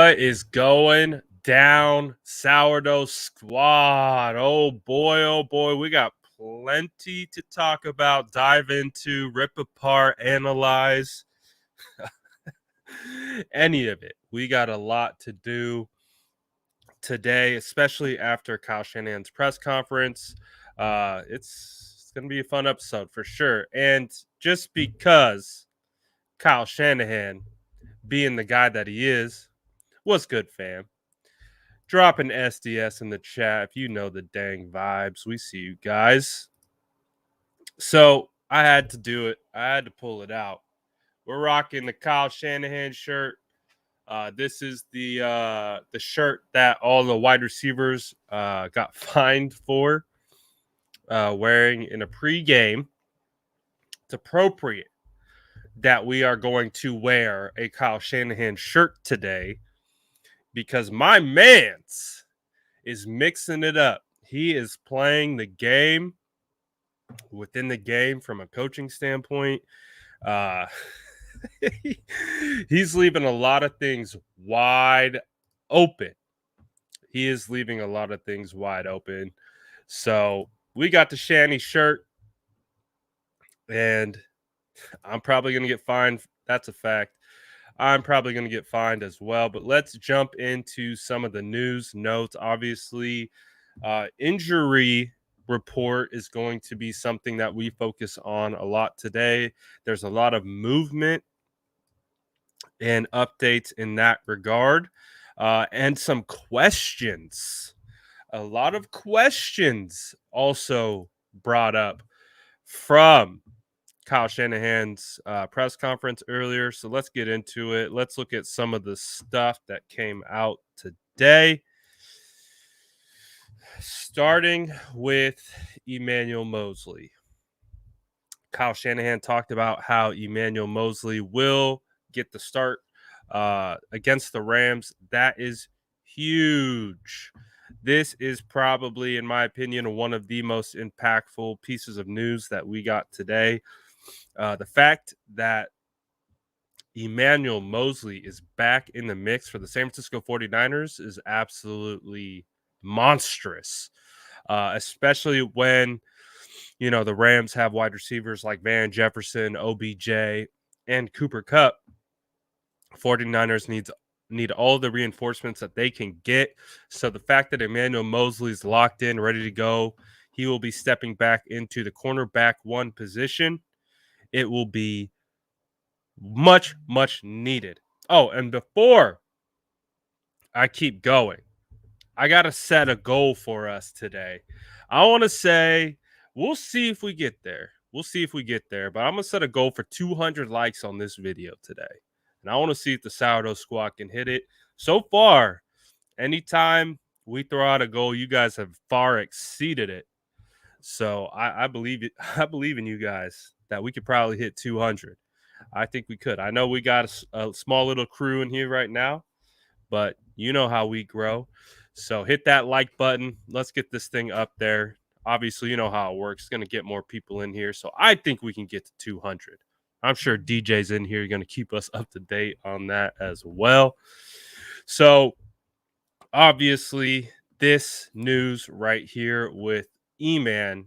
What is going down, Sourdough Squad? Oh boy, we got plenty to talk about, dive into, rip apart, analyze, any of it. We got a lot to do today, especially after Kyle Shanahan's press conference. It's going to be a fun episode for sure. And just because Kyle Shanahan, being the guy that he is, what's good, fam? Drop an SDS in the chat if you know the dang vibes. We see you guys. So I had to do it. I had to pull it out. We're rocking the Kyle Shanahan shirt. This is the shirt that all the wide receivers got fined for wearing in a pregame. It's appropriate that we are going to wear a Kyle Shanahan shirt today because my man's is mixing it up. He is playing the game within the game from a coaching standpoint. He's leaving a lot of things wide open. He is leaving a lot of things wide open. So we got the Shanny shirt, and I'm probably going to get fined. That's a fact. I'm probably going to get fined as well. But let's jump into some of the news notes. Obviously, injury report is going to be something that we focus on a lot today. There's a lot of movement and updates in that regard, and some questions. A lot of questions also brought up from Kyle Shanahan's press conference earlier. So let's get into it. Let's look at some of the stuff that came out today. Starting with Emmanuel Moseley. Kyle Shanahan talked about how Emmanuel Moseley will get the start against the Rams. That is huge. This is probably, in my opinion, one of the most impactful pieces of news that we got today. The fact that Emmanuel Moseley is back in the mix for the San Francisco 49ers is absolutely monstrous, especially when, you know, the Rams have wide receivers like Van Jefferson, OBJ, and Cooper Kupp. 49ers need all the reinforcements that they can get. So the fact that Emmanuel Moseley is locked in, ready to go, he will be stepping back into the cornerback one position. It will be much, much needed. Oh, and before I keep going, I got to set a goal for us today. I want to say we'll see if we get there. We'll see if we get there. But I'm going to set a goal for 200 likes on this video today. And I want to see if the Sourdough Squad can hit it. So far, anytime we throw out a goal, you guys have far exceeded it. So I believe it. I believe in you guys that we could probably hit 200. I think we could. I know we got a small little crew in here right now, but you know how we grow. So hit that like button. Let's get this thing up there. Obviously, you know how it works. It's going to get more people in here. So I think we can get to 200. I'm sure DJ's in here going to keep us up to date on that as well. So obviously, this news right here with E-Man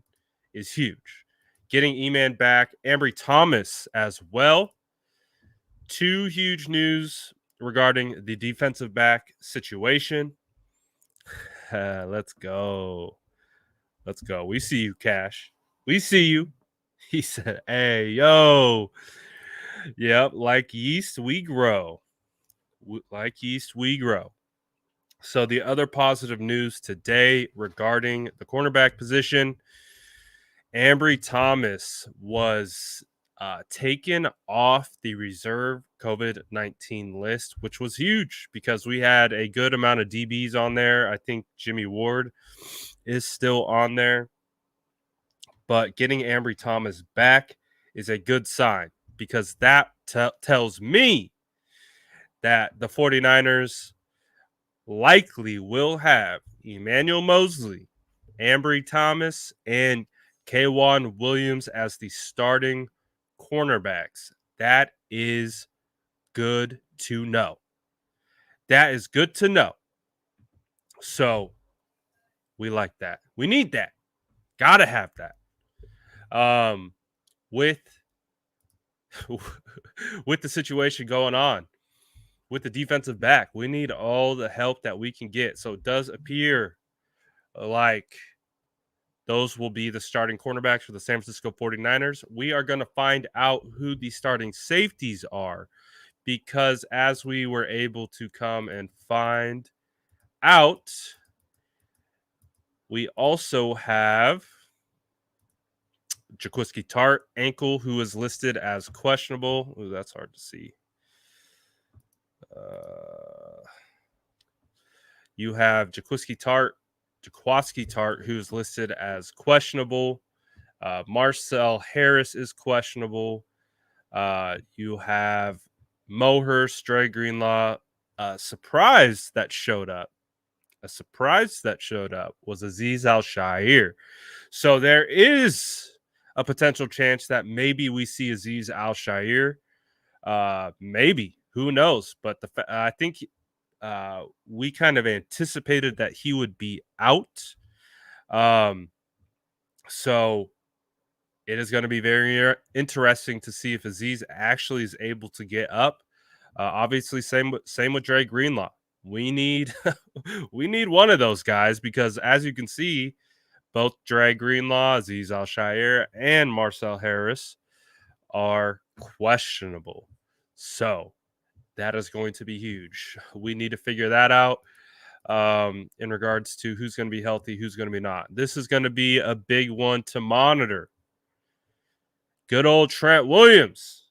is huge. Getting E-Man back, Ambry Thomas as well. Two huge news regarding the defensive back situation. Let's go. Let's go. We see you, Cash. We see you. He said, hey, yo. Yep, like yeast, we grow. Like yeast, we grow. So the other positive news today regarding the cornerback position, Ambry Thomas was taken off the reserve COVID-19 list, which was huge because we had a good amount of DBs on there. I think Jimmy Ward is still on there. But getting Ambry Thomas back is a good sign because that tells me that the 49ers likely will have Emmanuel Moseley, Ambry Thomas, and K'Wan Williams as the starting cornerbacks. That is good to know. That is good to know. So we like that. We need that. Gotta have that. With with the situation going on with the defensive back, we need all the help that we can get. So it does appear like those will be the starting cornerbacks for the San Francisco 49ers. We are going to find out who the starting safeties are because as we were able to come and find out, we also have Jaquiski Tart, ankle, who is listed as questionable. Ooh, that's hard to see. You have Jaquiski Tart, who's listed as questionable. Marcel Harris is questionable. You have Mohurst, Dre Greenlaw. A surprise that showed up was Azeez Al-Shaair. So there is a potential chance that maybe we see Azeez Al-Shaair. Maybe. Who knows? But I think we kind of anticipated that he would be out. So it is going to be very interesting to see if Azeez actually is able to get up. Obviously, same with Dre Greenlaw. We need one of those guys because, as you can see, both Dre Greenlaw, Azeez Al-Shaair, and Marcel Harris are questionable. So that is going to be huge. We need to figure that out in regards to who's going to be healthy, who's going to be not. This is going to be a big one to monitor. Good old Trent Williams.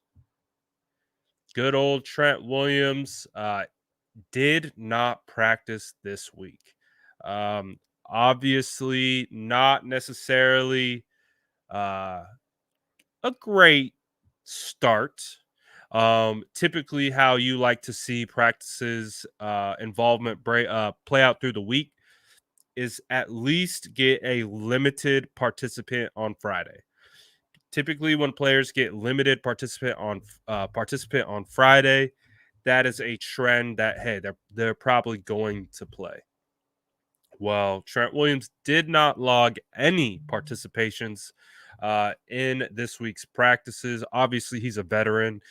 Did not practice this week. Obviously, not necessarily a great start. Typically, how you like to see practices involvement play out through the week is at least get a limited participant on Friday. Typically, when players get limited participant on Friday, that is a trend that hey, they're probably going to play. Well, Trent Williams did not log any participations in this week's practices. Obviously, he's a veteran.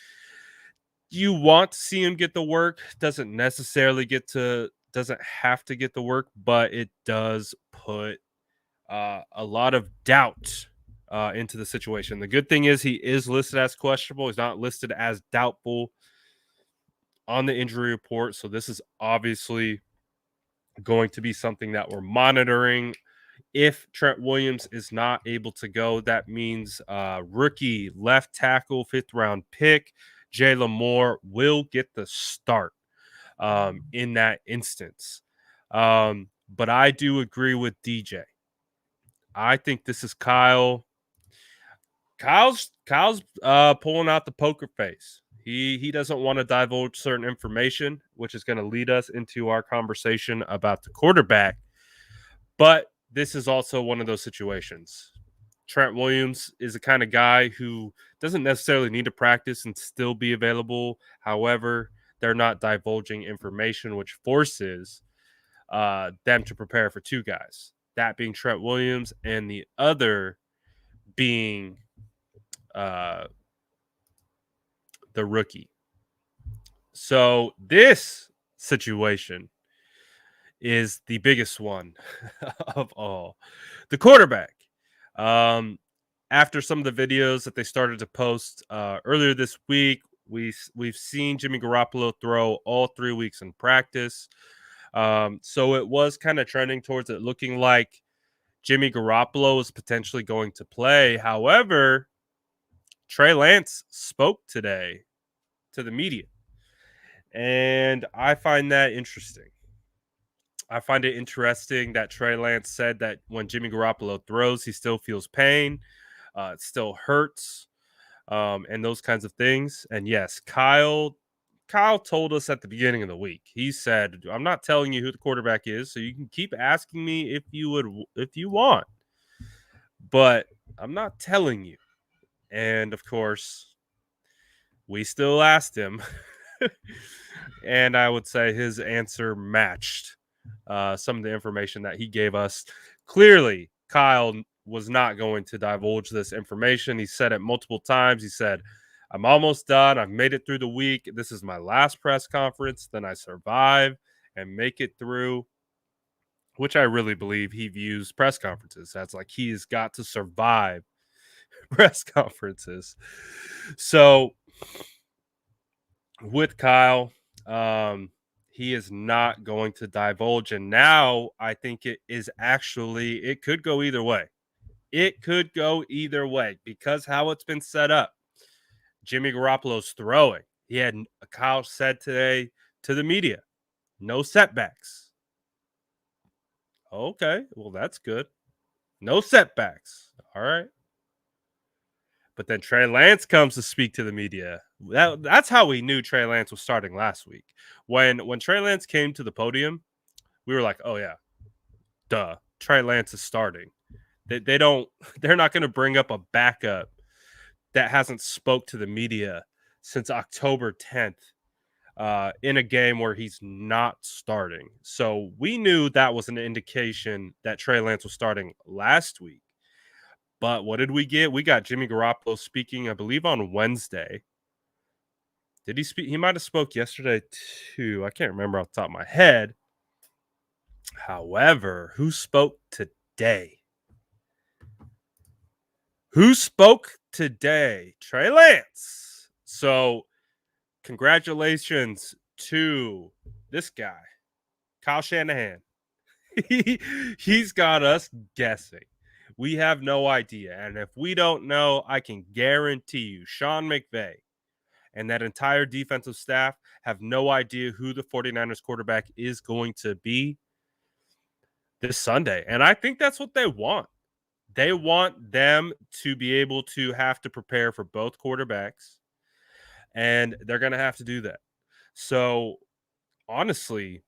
You want to see him get the work. Doesn't have to get the work, but it does put a lot of doubt into the situation. The good thing is he is listed as questionable. He's not listed as doubtful on the injury report. So this is obviously going to be something that we're monitoring. If Trent Williams is not able to go, that means rookie left tackle, 5th round pick, Jalen Moore will get the start in that instance. But I do agree with DJ. I think this is Kyle. Kyle's pulling out the poker face. He doesn't want to divulge certain information, which is going to lead us into our conversation about the quarterback. But this is also one of those situations. Trent Williams is the kind of guy who doesn't necessarily need to practice and still be available. However, they're not divulging information, which forces them to prepare for two guys. That being Trent Williams and the other being the rookie. So this situation is the biggest one of all. The quarterback. After some of the videos that they started to post earlier this week, we've seen Jimmy Garoppolo throw all 3 weeks in practice. So it was kind of trending towards it looking like Jimmy Garoppolo is potentially going to play. However, Trey Lance spoke today to the media, and I find that interesting. I find it interesting that Trey Lance said that when Jimmy Garoppolo throws, he still feels pain. It still hurts, and those kinds of things. And yes, Kyle told us at the beginning of the week. He said, "I'm not telling you who the quarterback is, so you can keep asking me if you want, but I'm not telling you." And of course, we still asked him. and I would say his answer matched some of the information that he gave us. Clearly, Kyle was not going to divulge this information. He said it multiple times. He said, I'm almost done. I've made it through the week. This is my last press conference. Then I survive and make it through, which I really believe he views press conferences. That's like he's got to survive press conferences. So with Kyle, he is not going to divulge. And now I think it could go either way. It could go either way because how it's been set up. Jimmy Garoppolo's throwing. Kyle said today to the media, no setbacks. Okay, well, that's good. No setbacks. All right. But then Trey Lance comes to speak to the media. That's how we knew Trey Lance was starting last week. When Trey Lance came to the podium, we were like, oh, yeah, duh. Trey Lance is starting. They're not going to bring up a backup that hasn't spoke to the media since October 10th in a game where he's not starting. So we knew that was an indication that Trey Lance was starting last week. But what did we get? We got Jimmy Garoppolo speaking, I believe, on Wednesday. Did he speak? He might have spoke yesterday too. I can't remember off the top of my head. However, who spoke today? Who spoke today? Trey Lance. So congratulations to this guy, Kyle Shanahan. He's got us guessing. We have no idea. And if we don't know, I can guarantee you Sean McVay and that entire defensive staff have no idea who the 49ers quarterback is going to be this Sunday. And I think that's what they want. They want them to be able to have to prepare for both quarterbacks, and they're going to have to do that. So, honestly,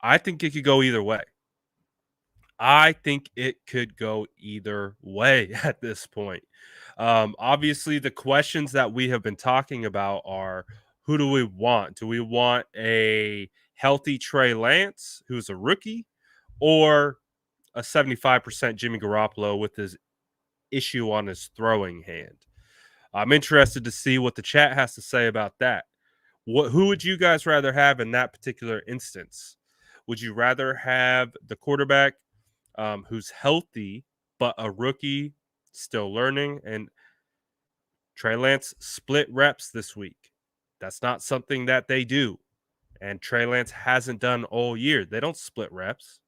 I think it could go either way. I think it could go either way at this point. Obviously, the questions that we have been talking about are who do we want? Do we want a healthy Trey Lance, who's a rookie, or a 75% Jimmy Garoppolo with his issue on his throwing hand? I'm interested to see what the chat has to say about that. Who would you guys rather have in that particular instance? Would you rather have the quarterback who's healthy but a rookie still learning? And Trey Lance split reps this week. That's not something that they do. And Trey Lance hasn't done all year. They don't split reps.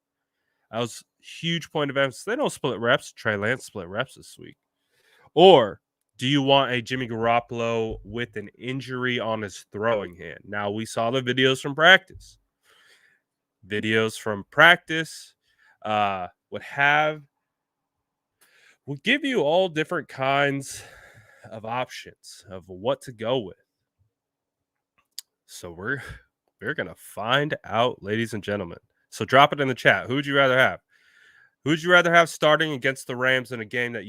That was a huge point of emphasis. They don't split reps. Trey Lance split reps this week. Or do you want a Jimmy Garoppolo with an injury on his throwing hand? Now, we saw the videos from practice. Would give you all different kinds of options of what to go with. So we're gonna find out, ladies and gentlemen. So drop it in the chat. Who would you rather have? Who would you rather have starting against the Rams in a game that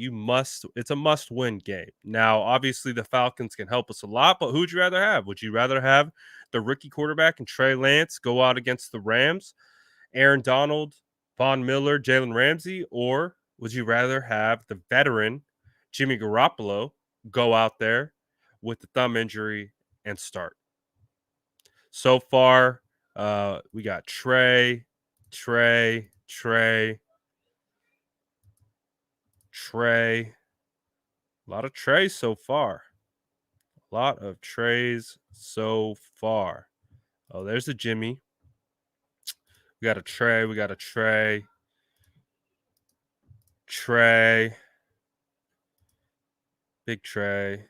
it's a must-win game? Now, obviously, the Falcons can help us a lot, but who would you rather have? Would you rather have the rookie quarterback and Trey Lance go out against the Rams, Aaron Donald, Von Miller, Jalen Ramsey, or would you rather have the veteran Jimmy Garoppolo go out there with the thumb injury and start? So far, we got Trey. A lot of Treys so far. Oh, there's a Jimmy. We got a Trey. Big Trey.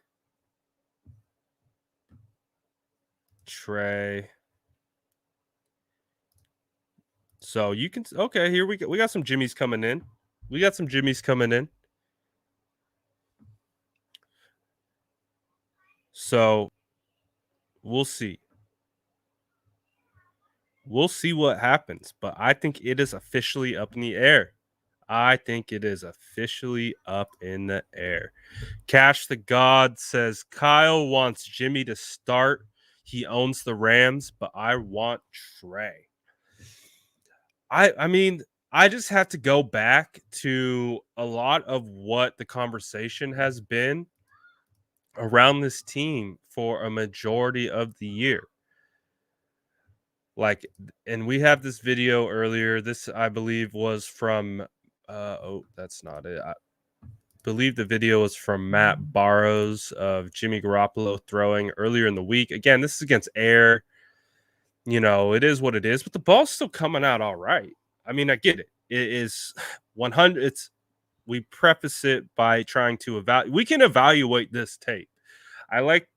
So you can, okay, here we got some Jimmys coming in. So we'll see. We'll see what happens, but I think it is officially up in the air. Cash the God says Kyle wants Jimmy to start. He owns the Rams, but I want Trey. I mean, I just have to go back to a lot of what the conversation has been around this team for a majority of the year. Like, and we have this video earlier. This, I believe, was from that's not it. I believe the video was from Matt Barrows of Jimmy Garoppolo throwing earlier in the week. Again, this is against air. It is what it is, but the ball's still coming out all right. I mean, I get it. It is 100. We preface it by trying to evaluate. We can evaluate this tape. I like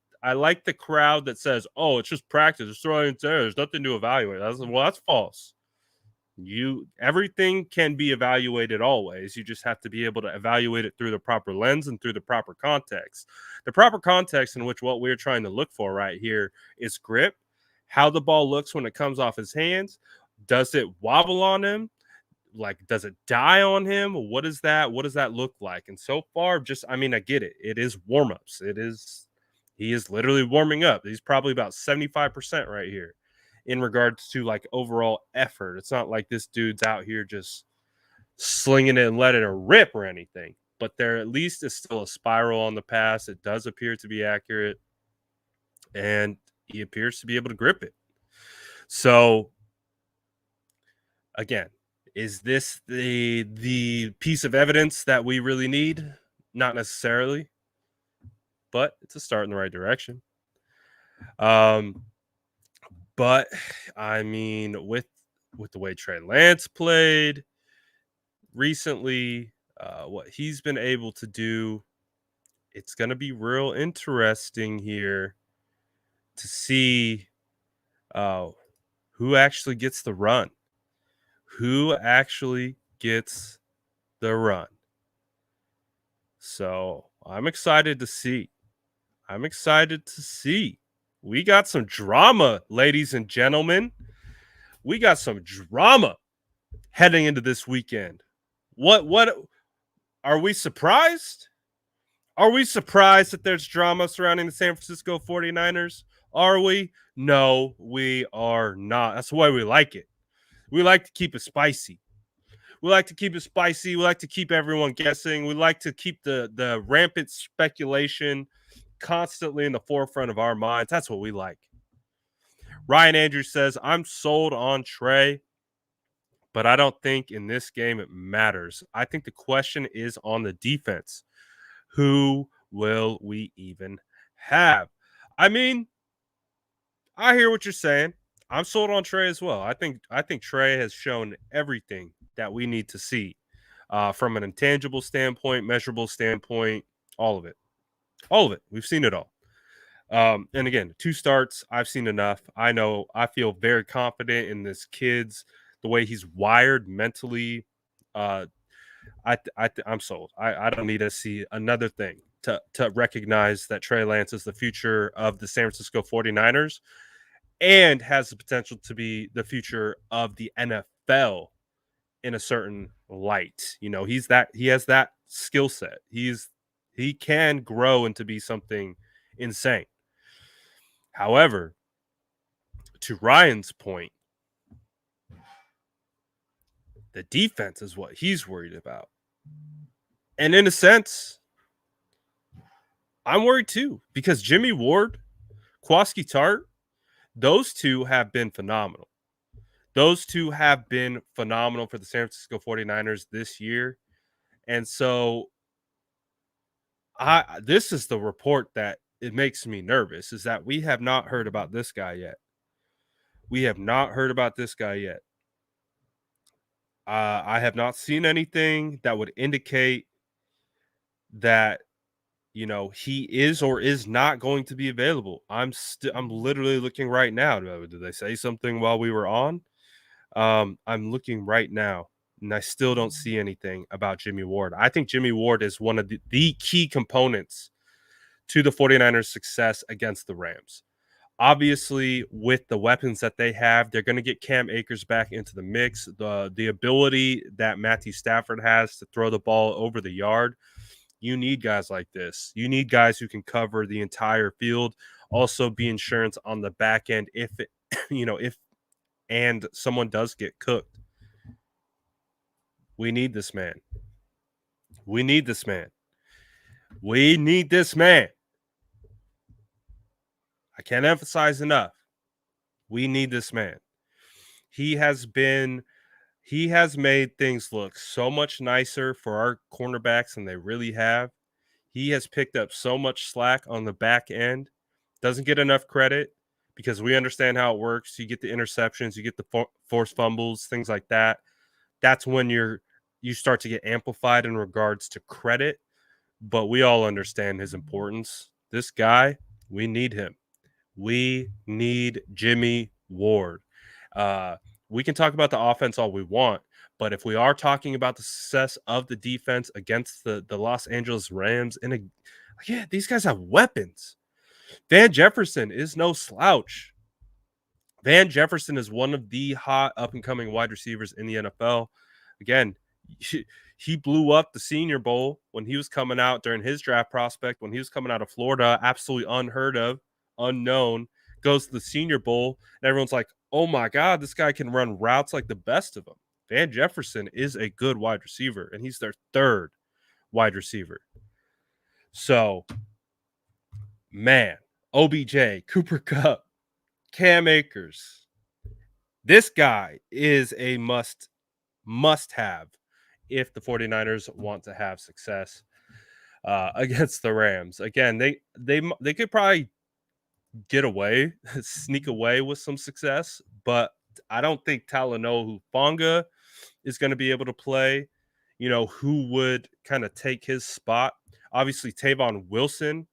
the crowd that says, "Oh, it's just practice. It's throwing into air. There's nothing to evaluate." That's false. Everything can be evaluated always. You just have to be able to evaluate it through the proper lens and through the proper context. The proper context in which what we're trying to look for right here is grip, how the ball looks when it comes off his hands. Does it wobble on him? Like, does it die on him? What does that look like? And so far, I get it. It is warm-ups. He is literally warming up. He's probably about 75% right here in regards to like overall effort. It's not like this dude's out here just slinging it and letting it rip or anything, but there at least is still a spiral on the pass. It does appear to be accurate, and he appears to be able to grip it. So again, is this the piece of evidence that we really need? Not necessarily, but it's a start in the right direction. But I mean, with the way Trey Lance played recently, what he's been able to do, it's going to be real interesting here to see who actually gets the run. Who actually gets the run? So I'm excited to see. We got some drama, ladies and gentlemen. We got some drama heading into this weekend. What are we surprised? Are we surprised that there's drama surrounding the San Francisco 49ers? Are we? No, we are not. That's the way we like it. We like to keep it spicy. We like to keep everyone guessing. We like to keep the rampant speculation constantly in the forefront of our minds. That's what we like. Ryan Andrews says, I'm sold on Trey, but I don't think in this game it matters. I think the question is on the defense. Who will we even have? I mean, I hear what you're saying. I'm sold on Trey as well. I think Trey has shown everything that we need to see from an intangible standpoint, measurable standpoint, all of it. All of it. We've seen it all. And again, 2 starts, I've seen enough. I feel very confident in this kid's, the way he's wired mentally. I'm sold. I don't need to see another thing to recognize that Trey Lance is the future of the San Francisco 49ers and has the potential to be the future of the NFL in a certain light. He has that skill set. He can grow into be something insane. However, to Ryan's point, the defense is what he's worried about. And in a sense, I'm worried too, because Jimmy Ward, Kwaski Tart, those two have been phenomenal. Those two have been phenomenal for the San Francisco 49ers this year. And so this is the report that it makes me nervous, is that we have not heard about this guy yet. I have not seen anything that would indicate that he is or is not going to be available. I'm literally looking right now. Did they say something while we were on? I'm looking right now, and I still don't see anything about Jimmy Ward. I think Jimmy Ward is one of the key components to the 49ers' success against the Rams. Obviously, with the weapons that they have, they're going to get Cam Akers back into the mix. The ability that Matthew Stafford has to throw the ball over the yard, you need guys like this. You need guys who can cover the entire field. also be insurance on the back end if it, if and someone does get cooked. We need this man. We need this man. We need this man. I can't emphasize enough. We need this man. He has made things look so much nicer for our cornerbacks than they really have. He has picked up so much slack on the back end. Doesn't get enough credit because we understand how it works. You get the interceptions, you get the forced fumbles, things like that. That's when you start to get amplified in regards to credit. But we all understand his importance. This guy, we need him. We need Jimmy Ward. We can talk about the offense all we want, but if we are talking about the success of the defense against the Los Angeles Rams, these guys have weapons. Van Jefferson is no slouch. Van Jefferson is one of the hot up-and-coming wide receivers in the NFL. Again, he blew up the Senior Bowl when he was coming out during his draft prospect, when he was coming out of Florida, absolutely unheard of, unknown, goes to the Senior Bowl, and everyone's like, oh my God, this guy can run routes like the best of them. Van Jefferson is a good wide receiver, and he's their third wide receiver. So, man, OBJ, Cooper Kupp, Cam Akers, this guy is a must-have if the 49ers want to have success against the Rams. Again, they could probably sneak away with some success, but I don't think Talanoa Hufanga is going to be able to play. Who would kind of take his spot? Obviously, Tavon Wilson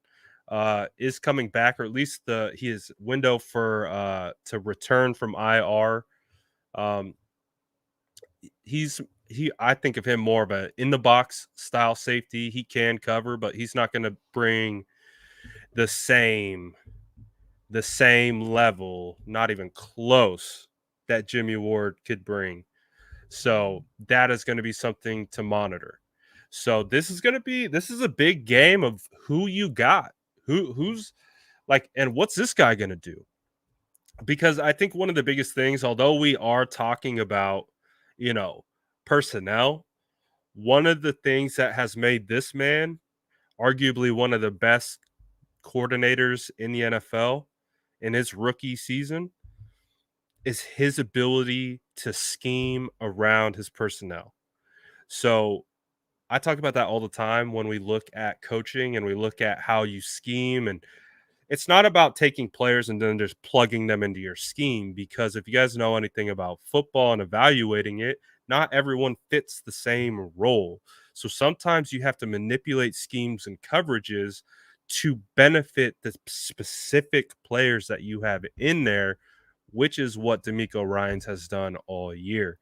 is coming back, or at least his window for to return from IR. I think of him more of a in the box style safety. He can cover, but he's not going to bring the same level, not even close, that Jimmy Ward could bring. So that is going to be something to monitor. So this is a big game of who you got, who's like, and what's this guy going to do? Because I think one of the biggest things, although we are talking about, personnel, one of the things that has made this man arguably one of the best coordinators in the NFL in his rookie season is his ability to scheme around his personnel. So I talk about that all the time when we look at coaching and we look at how you scheme. And it's not about taking players and then just plugging them into your scheme, because if you guys know anything about football and evaluating it, not everyone fits the same role. So sometimes you have to manipulate schemes and coverages to benefit the specific players that you have in there, which is what DeMeco Ryans has done all year.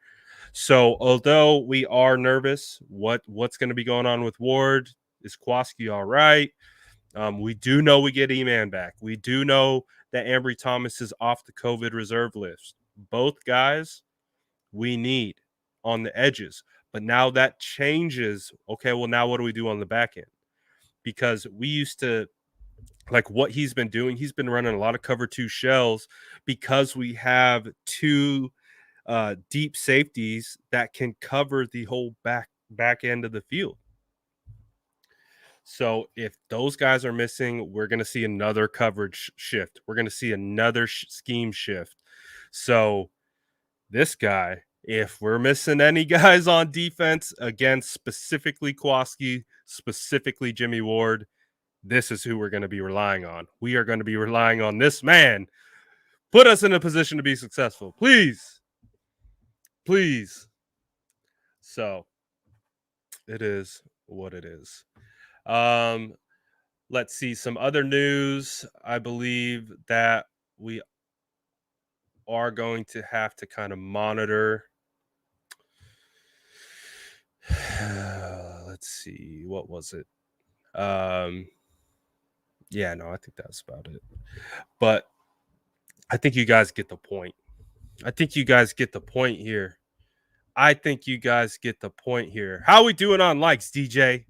So although we are nervous, what's going to be going on with Ward? Is Kwaski all right? We do know we get E-Man back. We do know that Ambry Thomas is off the COVID reserve list. Both guys we need on the edges. But now that changes. Okay, well, now what do we do on the back end? Because we used to, like what he's been doing, he's been running a lot of cover 2 shells because we have 2 deep safeties that can cover the whole back end of the field. So if those guys are missing, we're going to see another coverage shift. We're going to see another scheme shift. So this guy, if we're missing any guys on defense, again, specifically Kwaski, specifically Jimmy Ward, this is who we're going to be relying on. We are going to be relying on this man. Put us in a position to be successful. Please. Please. So it is what it is. Let's see some other news. I believe that we are going to have to kind of monitor. Let's see. What was it? Yeah, no, I think that's about it. But I think you guys get the point. How are we doing on likes, DJ?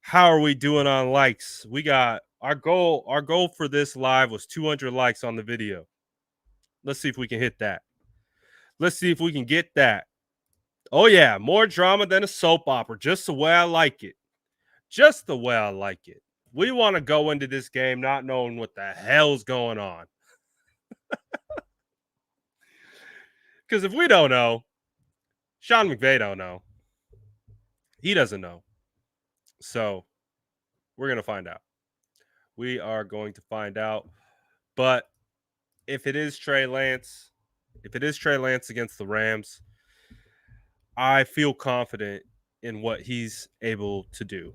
How are we doing on likes? We got Our goal for this live was 200 likes on the video. Let's see if we can hit that. Let's see if we can get that. Oh yeah, more drama than a soap opera, just the way I like it. Just the way I like it. We want to go into this game not knowing what the hell's going on. Because if we don't know, Sean McVay don't know. He doesn't know. So we're going to find out. We are going to find out. But if it is Trey Lance against the Rams, I feel confident in what he's able to do.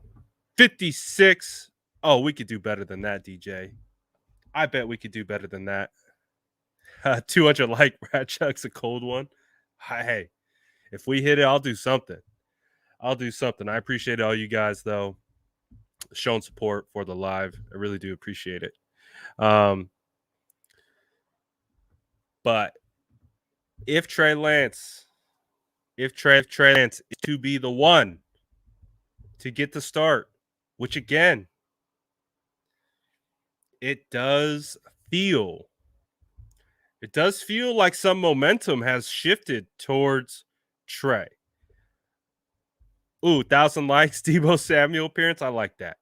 56. Oh, we could do better than that, DJ. I bet we could do better than that. 200 like Brad Chuck's a cold one. Hey, if we hit it, I'll do something. I appreciate all you guys, though, showing support for the live. I really do appreciate it. But if Trey Lance is to be the one to get the start, which again, it does feel like some momentum has shifted towards Trey. Ooh, 1,000 likes, Deebo Samuel appearance. I like that.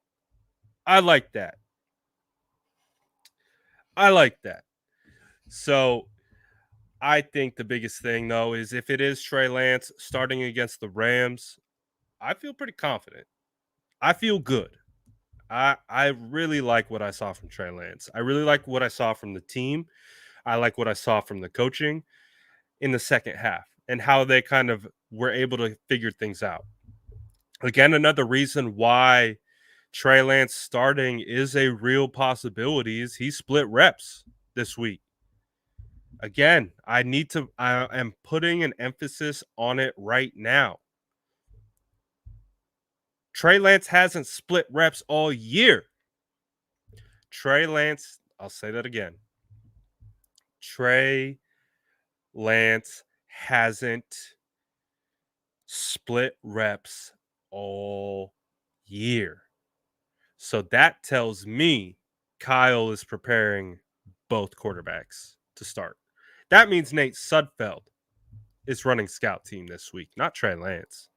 So I think the biggest thing, though, is if it is Trey Lance starting against the Rams, I feel pretty confident. I feel good. I really like what I saw from Trey Lance. I really like what I saw from the team. I like what I saw from the coaching in the second half and how they kind of were able to figure things out. Again, another reason why Trey Lance starting is a real possibility is he split reps this week. Again, I am putting an emphasis on it right now. Trey Lance hasn't split reps all year. Trey Lance, I'll say that again. Trey Lance hasn't split reps all year. So that tells me Kyle is preparing both quarterbacks to start. That means Nate Sudfeld is running scout team this week, not Trey Lance.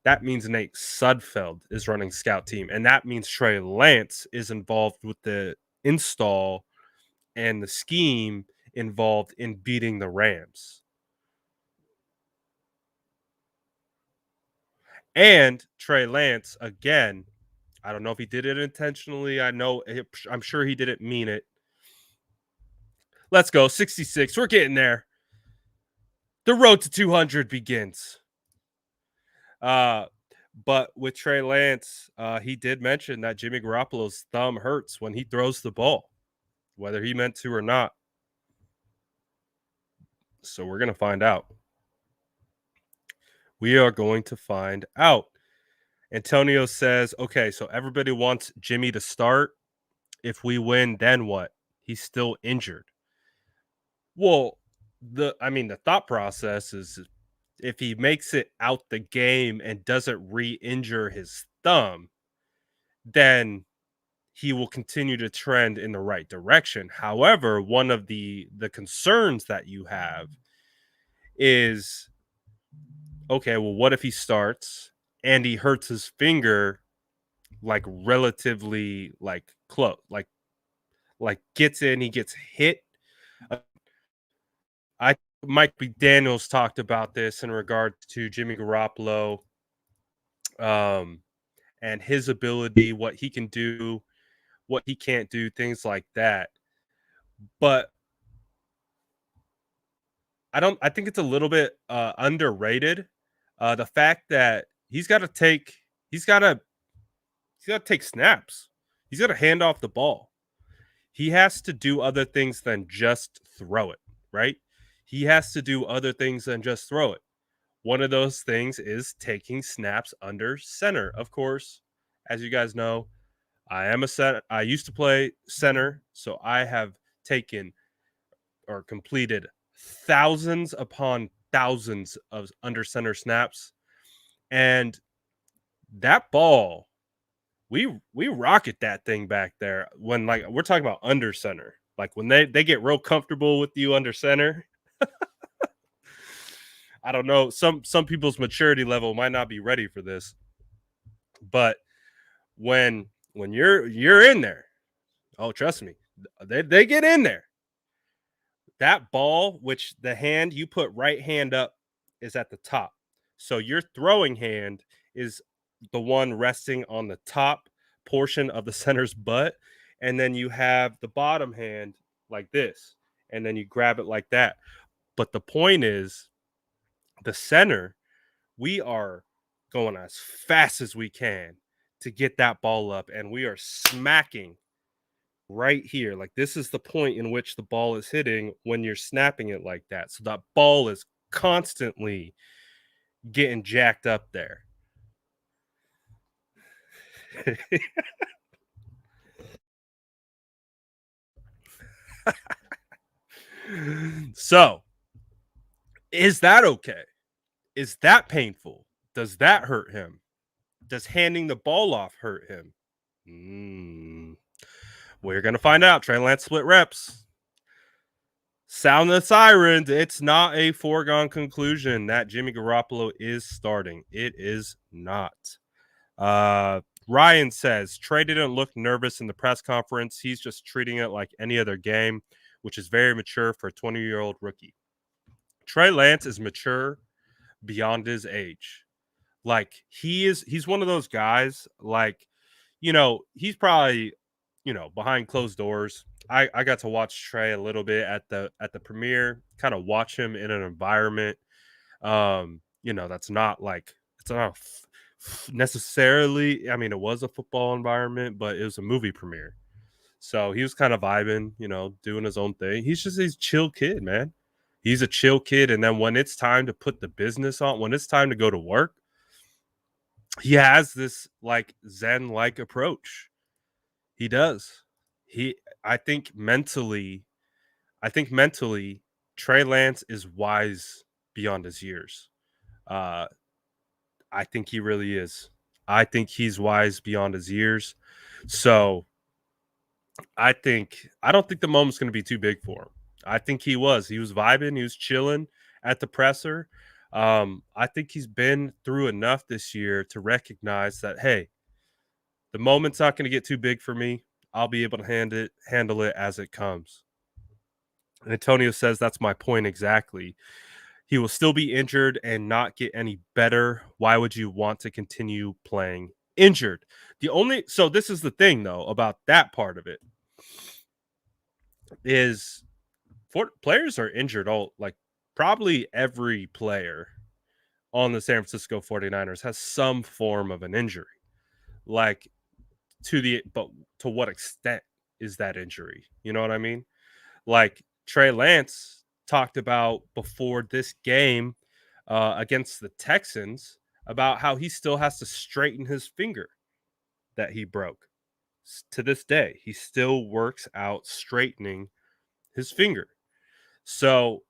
That means Nate Sudfeld is running scout team, and that means Trey Lance is involved with the install and the scheme involved in beating the Rams. And Trey Lance, again, I don't know if he did it intentionally. I'm sure he didn't mean it. Let's go. 66. We're getting there. The road to 200 begins. But with Trey Lance, he did mention that Jimmy Garoppolo's thumb hurts when he throws the ball, whether he meant to or not. So we're going to find out. We are going to find out. Antonio says, okay, so everybody wants Jimmy to start. If we win, then what? He's still injured. Well, the thought process is if he makes it out the game and doesn't re-injure his thumb, then he will continue to trend in the right direction. However, one of the concerns that you have is, okay, well, what if he starts and he hurts his finger like relatively like close, like gets in, he gets hit. Mike B. Daniels talked about this in regards to Jimmy Garoppolo, and his ability, what he can do, what he can't do, things like that. But I think it's a little bit underrated. The fact that he's got to take snaps. He's got to hand off the ball. He has to do other things than just throw it, right? He has to do other things than just throw it. One of those things is taking snaps under center. Of course, as you guys know, I used to play center, so I have taken or completed thousands upon thousands of under center snaps. And that ball we rocket that thing back there when like we're talking about under center. Like when they get real comfortable with you under center. I don't know. Some people's maturity level might not be ready for this, but when you're in there, oh trust me, they get in there. That ball, which the hand you put right hand up is at the top. So your throwing hand is the one resting on the top portion of the center's butt. And then you have the bottom hand like this. And then you grab it like that. But the point is, the center, we are going as fast as we can to get that ball up. And we are smacking right here. Like this is the point in which the ball is hitting when you're snapping it like that. So that ball is constantly getting jacked up there. So, is that okay? Is that painful? Does that hurt him? Does handing the ball off hurt him? We're going to find out. Trey Lance split reps. Sound the sirens. It's not a foregone conclusion that Jimmy Garoppolo is starting. It is not. Ryan says Trey didn't look nervous in the press conference. He's just treating it like any other game, which is very mature for a 20-year-old rookie. Trey Lance is mature beyond his age. Like he's one of those guys, like, he's probably, behind closed doors. I got to watch Trey a little bit at the premiere, kind of watch him in an environment that's not like it's not necessarily, I mean, it was a football environment, but it was a movie premiere. So he was kind of vibing, doing his own thing. He's a chill kid, man. He's a chill kid. And then when it's time to put the business on, when it's time to go to work, he has this like Zen-like approach. He does. I think mentally, Trey Lance is wise beyond his years. I think he really is. I think he's wise beyond his years. So I don't think the moment's going to be too big for him. I think he was vibing, he was chilling at the presser. I think he's been through enough this year to recognize that, hey, the moment's not going to get too big for me. I'll be able to handle it as it comes. And Antonio says that's my point exactly. He will still be injured and not get any better. Why would you want to continue playing injured? So this is the thing though about that part of it is players are injured probably every player on the San Francisco 49ers has some form of an injury. Like but to what extent is that injury? You know what I mean? Like Trey Lance talked about before this game against the Texans about how he still has to straighten his finger that he broke. To this day, he still works out straightening his finger. So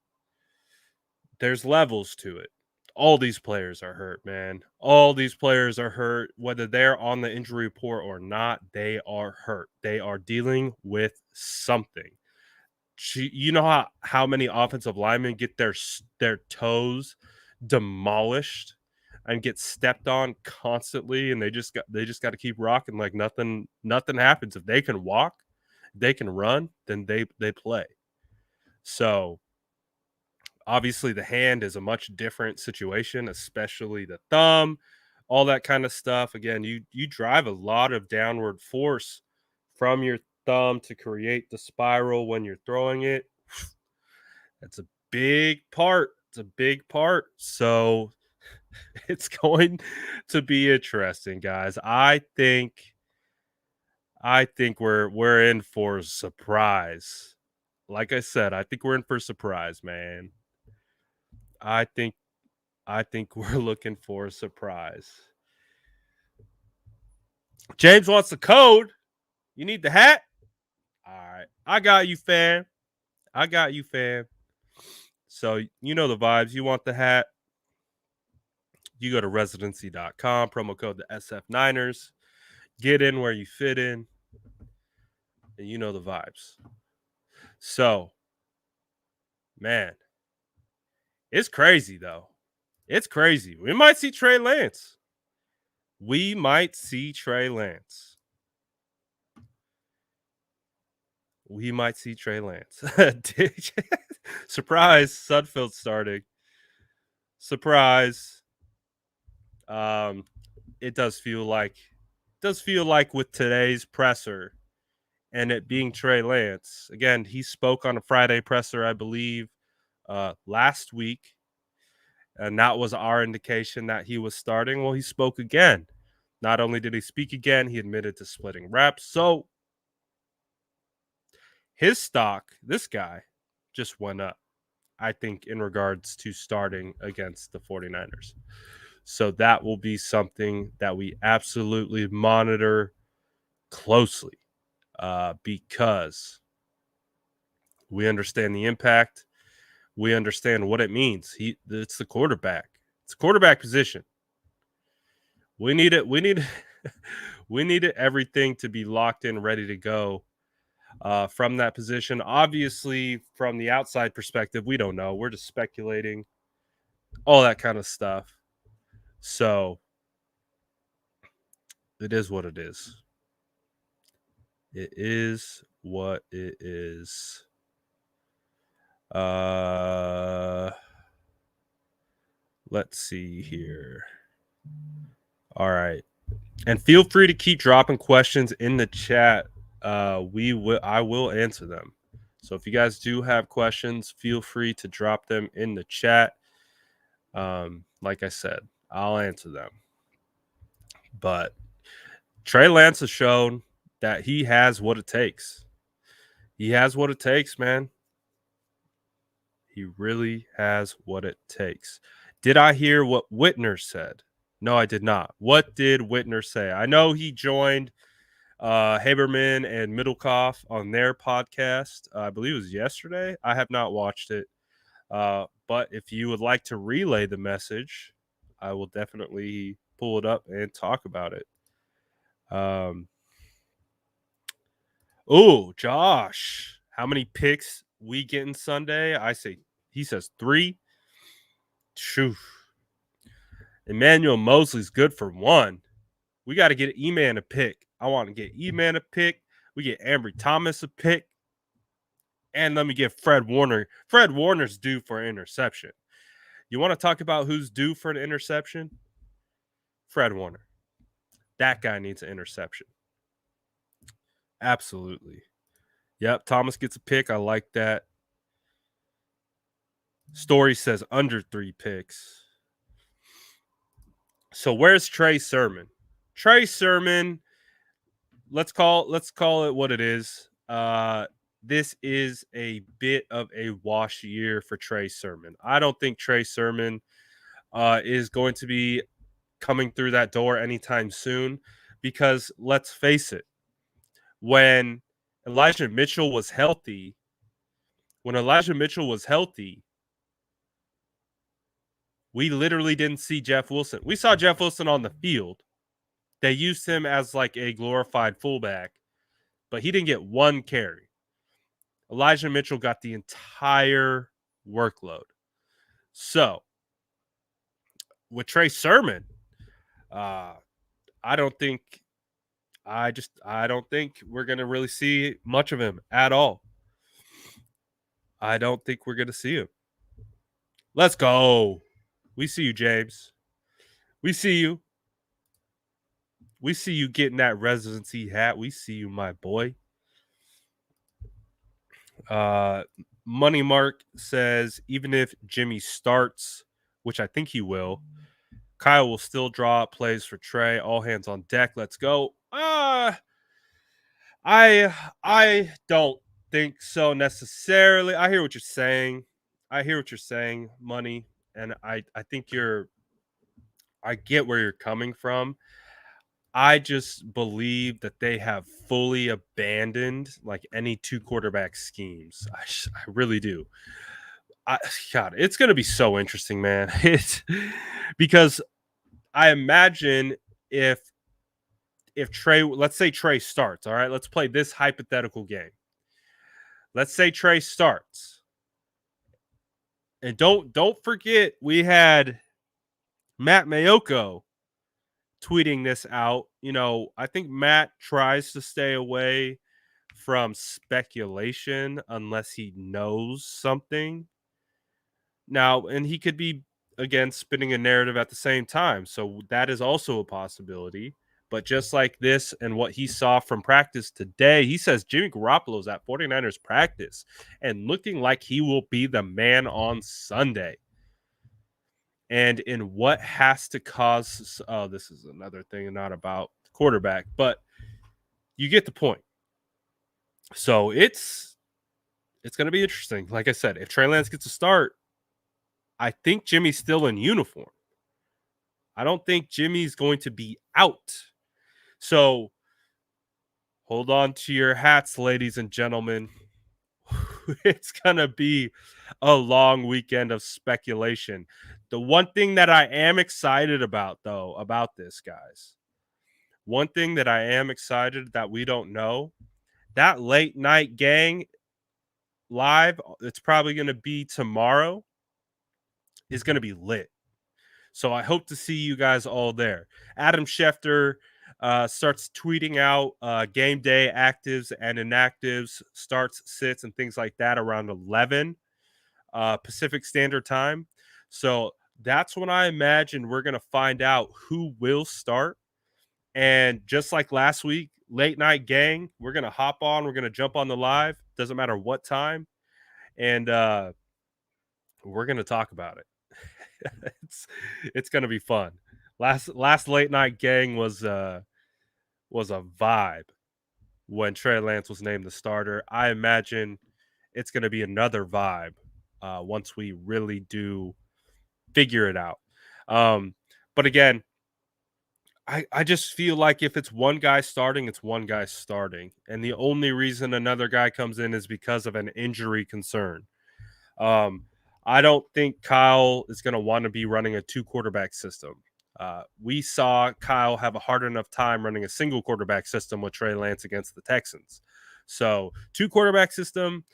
there's levels to it. All these players are hurt, man. All these players are hurt. Whether they're on the injury report or not, they are hurt. They are dealing with something. You know how many offensive linemen get their toes demolished and get stepped on constantly, and they just got to keep rocking like nothing happens. If they can walk, they can run, then they play. So obviously the hand is a much different situation, especially the thumb, all that kind of stuff. Again, you drive a lot of downward force from your thumb to create the spiral when you're throwing it. That's a big part. It's a big part. So it's going to be interesting, guys. I think we're in for a surprise. Like I said, I think we're in for a surprise, man. I think we're looking for a surprise. James wants the code. You need the hat? All right. I got you, fam. So, you know the vibes. You want the hat? You go to residency.com, promo code the SF Niners. Get in where you fit in, and you know the vibes. So, man, it's crazy though. It's crazy. We might see Trey Lance. We might see Trey Lance. We might see Trey Lance. Surprise, Sudfeld starting. Surprise. It does feel like with today's presser and it being Trey Lance. Again, he spoke on a Friday presser, I believe, last week. And that was our indication that he was starting. Well, he spoke again. Not only did he speak again, he admitted to splitting reps. So his stock, this guy, just went up, I think, in regards to starting against the 49ers. So that will be something that we absolutely monitor closely because we understand the impact. We understand what it means. It's the quarterback. It's a quarterback position. We need it. We need we needed everything to be locked in, ready to go from that position. Obviously, from the outside perspective, we don't know. We're just speculating, all that kind of stuff. So it is what it is. It is what it is. Let's see here. All right. And feel free to keep dropping questions in the chat. I will answer them. So if you guys do have questions, feel free to drop them in the chat. Like I said, I'll answer them. But Trey Lance has shown that he has what it takes. He has what it takes, man. He really has what it takes. Did I hear what Whitner said? No, I did not. What did Whitner say? I know he joined Haberman and Middlecoff on their podcast. I believe it was yesterday. I have not watched it. But if you would like to relay the message, I will definitely pull it up and talk about it. Oh, Josh, how many picks we getting Sunday? He says 3. Shoo. Emmanuel Mosley's good for 1. We got to get E-Man a pick. I want to get E-Man a pick. We get Ambry Thomas a pick. And let me get Fred Warner. Fred Warner's due for an interception. You want to talk about who's due for an interception? Fred Warner. That guy needs an interception. Absolutely. Yep, Thomas gets a pick. I like that. Story says under 3 picks. So where's Trey Sermon? Trey Sermon, let's call it what it is. This is a bit of a wash year for Trey Sermon. I don't think Trey Sermon is going to be coming through that door anytime soon because let's face it, when Elijah Mitchell was healthy, we literally didn't see Jeff Wilson. We saw Jeff Wilson on the field. They used him as like a glorified fullback, but he didn't get 1 carry. Elijah Mitchell got the entire workload. So with Trey Sermon, I don't think we're going to really see much of him at all. I don't think we're going to see him. Let's go. We see you, James. We see you. We see you getting that residency hat. We see you, my boy. Money Mark says, even if Jimmy starts, which I think he will, Kyle will still draw up plays for Trey. All hands on deck. Let's go. I don't think so necessarily. I hear what you're saying. Money, and I think I get where you're coming from. I just believe that they have fully abandoned like any 2 quarterback schemes. I really do. God, it's going to be so interesting, man. It's because I imagine if if let's say Trey starts, all right? Let's play this hypothetical game. Let's say Trey starts. And don't forget we had Matt Mayoko tweeting this out. I think Matt tries to stay away from speculation unless he knows something. Now, and he could be, again, spinning a narrative at the same time. So that is also a possibility. But just like this and what he saw from practice today, he says Jimmy Garoppolo's at 49ers practice and looking like he will be the man on Sunday. And in what has to cause, this is another thing, not about quarterback, but you get the point. So it's going to be interesting. Like I said, if Trey Lance gets a start, I think Jimmy's still in uniform. I don't think Jimmy's going to be out. So hold on to your hats, ladies and gentlemen. It's going to be a long weekend of speculation. The one thing that I am excited about, though, about this, guys, one thing that I am excited that we don't know, that late night gang live, it's probably going to be tomorrow, is going to be lit. So I hope to see you guys all there. Adam Schefter starts tweeting out game day actives and inactives, starts, sits, and things like that around 11 Pacific Standard Time. So that's when I imagine we're going to find out who will start. And just like last week, late night gang, we're going to hop on. We're going to jump on the live. Doesn't matter what time. And we're going to talk about it. It's going to be fun. Last late night gang was a vibe when Trey Lance was named the starter. I imagine it's going to be another vibe once we really do figure it out. But again, I just feel like if it's one guy starting, it's one guy starting. And the only reason another guy comes in is because of an injury concern. I don't think Kyle is going to want to be running a 2-quarterback system. We saw Kyle have a hard enough time running a single quarterback system with Trey Lance against the Texans. So 2-quarterback system,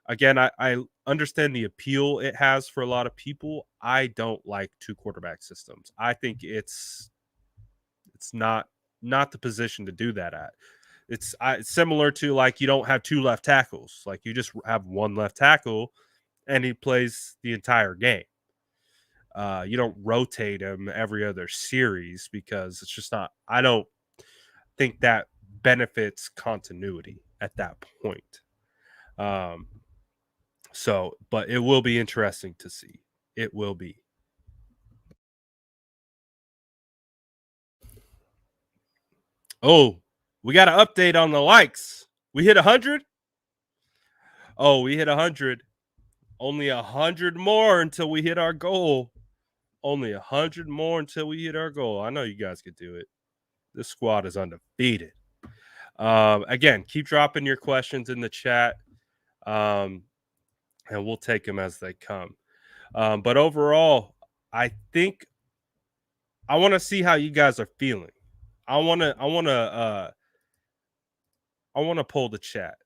again, I understand the appeal it has for a lot of people. I don't like 2-quarterback systems. I think it's not the position to do that at. It's similar to like you don't have 2 left tackles. Like you just have 1 left tackle and he plays the entire game. You don't rotate him every other series because it's just not. I don't think that benefits continuity at that point. But it will be interesting to see. It will be. Oh, we got an update on the likes. We hit 100. Oh, we hit 100. Only 100 more until we hit our goal. Only 100 more until we hit our goal. I know you guys could do it. This squad is undefeated. Again, keep dropping your questions in the chat, and we'll take them as they come. But overall, I think I want to see how you guys are feeling. I want to pull the chat.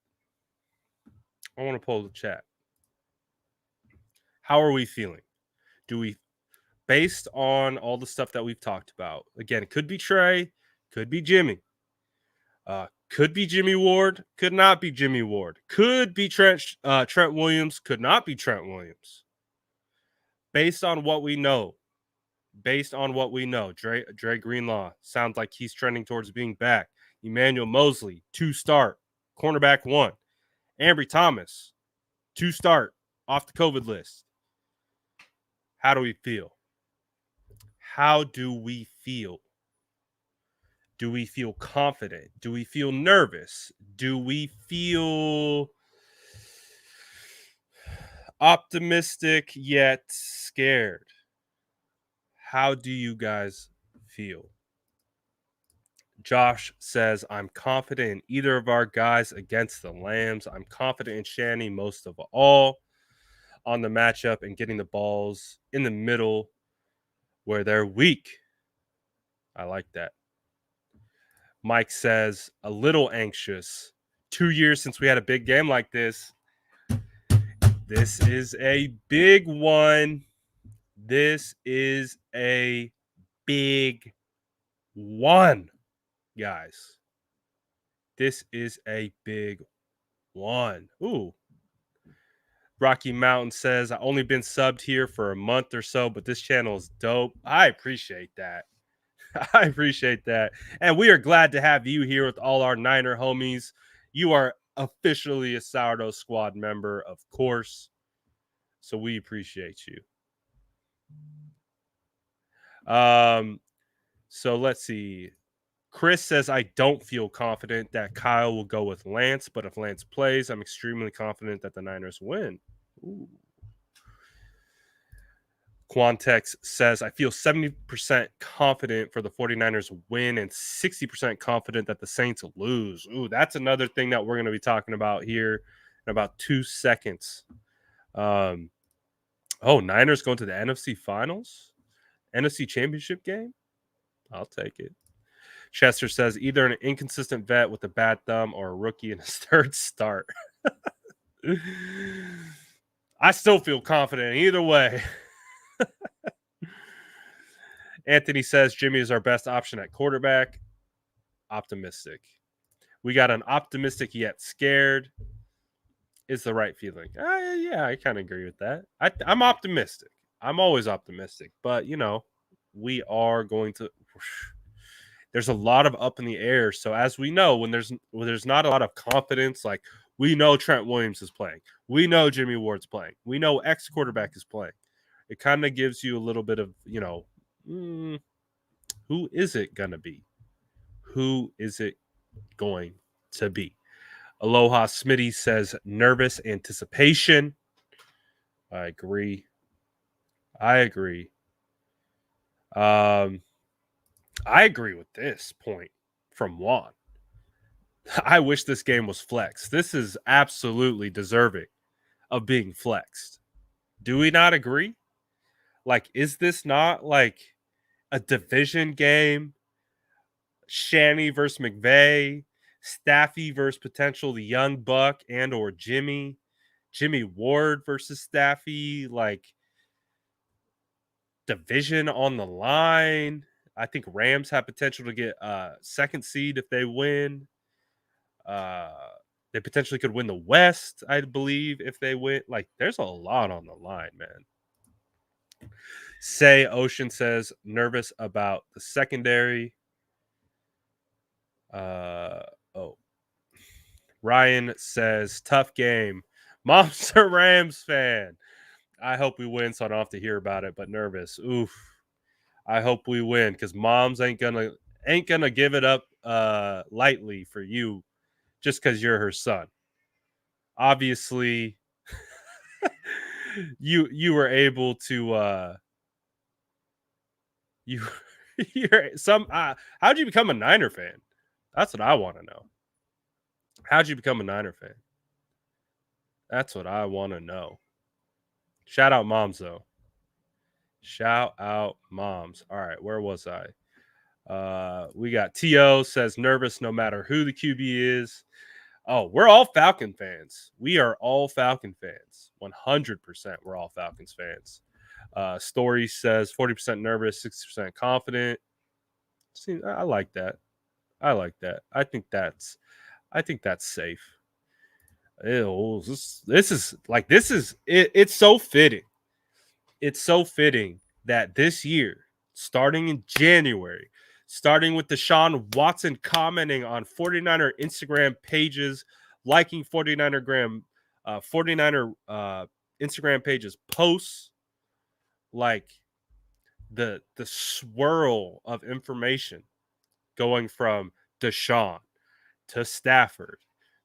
How are we feeling? Do we, based on all the stuff that we've talked about, again, it could be Trey, could be Jimmy, could be Jimmy Ward, could not be Jimmy Ward, could be Trent Williams, could not be Trent Williams. Based on what we know, Dre Greenlaw sounds like he's trending towards being back. Emmanuel Mosley, 2 start, cornerback 1. Ambry Thomas, 2 start, off the COVID list. How do we feel? Do we feel confident? Do we feel nervous? Do we feel optimistic yet scared? How do you guys feel? Josh says, I'm confident in either of our guys against the Lambs. I'm confident in Shanny most of all on the matchup and getting the balls in the middle where they're weak. I like that. Mike says, a little anxious. 2 years since we had a big game like this. This is a big one. This is a big one, guys. This is a big one. Ooh. Rocky Mountain says, I've only been subbed here for a month or so, but this channel is dope. I appreciate that. I appreciate that. And we are glad to have you here with all our Niner homies. You are officially a Sourdough Squad member, of course. So we appreciate you. So let's see. Chris says, I don't feel confident that Kyle will go with Lance, but if Lance plays, I'm extremely confident that the Niners win. Ooh. Quantex says, I feel 70% confident for the 49ers win and 60% confident that the Saints lose. Ooh, that's another thing that we're going to be talking about here in about 2 seconds. Niners going to the NFC Finals? NFC Championship game? I'll take it. Chester says, either an inconsistent vet with a bad thumb or a rookie in his third start. I still feel confident either way. Anthony says Jimmy is our best option at quarterback. Optimistic. We got an optimistic yet scared. Is the right feeling. Yeah, I kind of agree with that. I'm optimistic. I'm always optimistic. But, we are going to... There's a lot of up in the air. So as we know, when there's not a lot of confidence, like we know Trent Williams is playing. We know Jimmy Ward's playing. We know X quarterback is playing. It kind of gives you a little bit of, who is it going to be? Who is it going to be? Aloha Smitty says nervous anticipation. I agree. I agree with this point from Juan. I wish this game was flexed. This is absolutely deserving of being flexed. Do we not agree? Like, is this not like a division game? Shanny versus McVay, Staffy versus potential the young Buck and or Jimmy Ward versus Staffy, like division on the line. I think Rams have potential to get a second seed if they win. They potentially could win the West, I believe, if they win. Like, there's a lot on the line, man. Say Ocean says nervous about the secondary. Ryan says tough game. Mom's a Rams fan. I hope we win, so I don't have to hear about it. But nervous. Oof. I hope we win because Mom's ain't gonna give it up lightly for you just because you're her son. Obviously, you were able to how'd you become a Niner fan? That's what I want to know. How'd you become a Niner fan? That's what I want to know. Shout out moms, though. Shout out moms. All right, where was I? We got T.O. says nervous no matter who the QB is. Oh, we're all Falcon fans. We are all Falcon fans. 100% we're all Falcons fans. Story says 40% nervous, 60% confident. See, I like that. I think that's safe. Ew, it's so fitting. It's so fitting that this year, starting in January, starting with Deshaun Watson commenting on 49er Instagram pages, liking 49er Instagram pages posts, like the swirl of information going from Deshaun to Stafford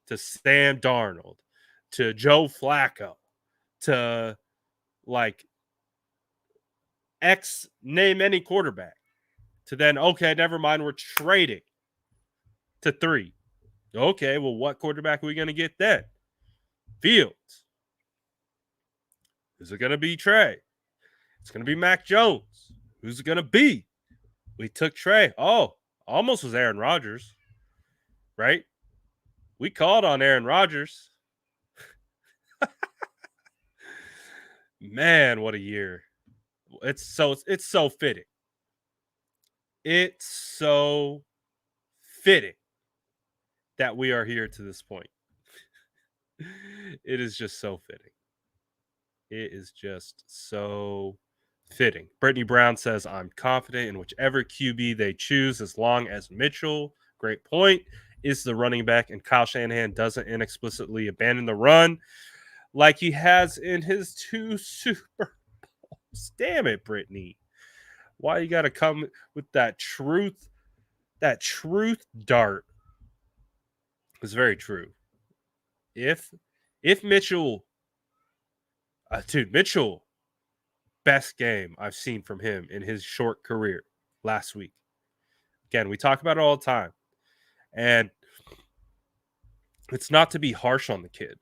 to Sam Darnold to Joe Flacco to like X, name any quarterback, to then, okay, never mind, we're trading to 3. Okay, well, what quarterback are we going to get then? Fields. Is it going to be Trey? It's going to be Mac Jones. Who's it going to be? We took Trey. Oh, almost was Aaron Rodgers. right? We called on Aaron Rodgers. Man, what a year. It's so fitting. It's so fitting that we are here to this point. It is just so fitting. It is just so fitting. Brittany Brown says, I'm confident in whichever QB they choose as long as Mitchell, great point, is the running back and Kyle Shanahan doesn't inexplicitly abandon the run like he has in his 2 Super Bowls. Damn it, Brittany. Why you got to come with that truth dart? It's very true. If Mitchell, Mitchell, best game I've seen from him in his short career last week. Again, we talk about it all the time. And it's not to be harsh on the kid.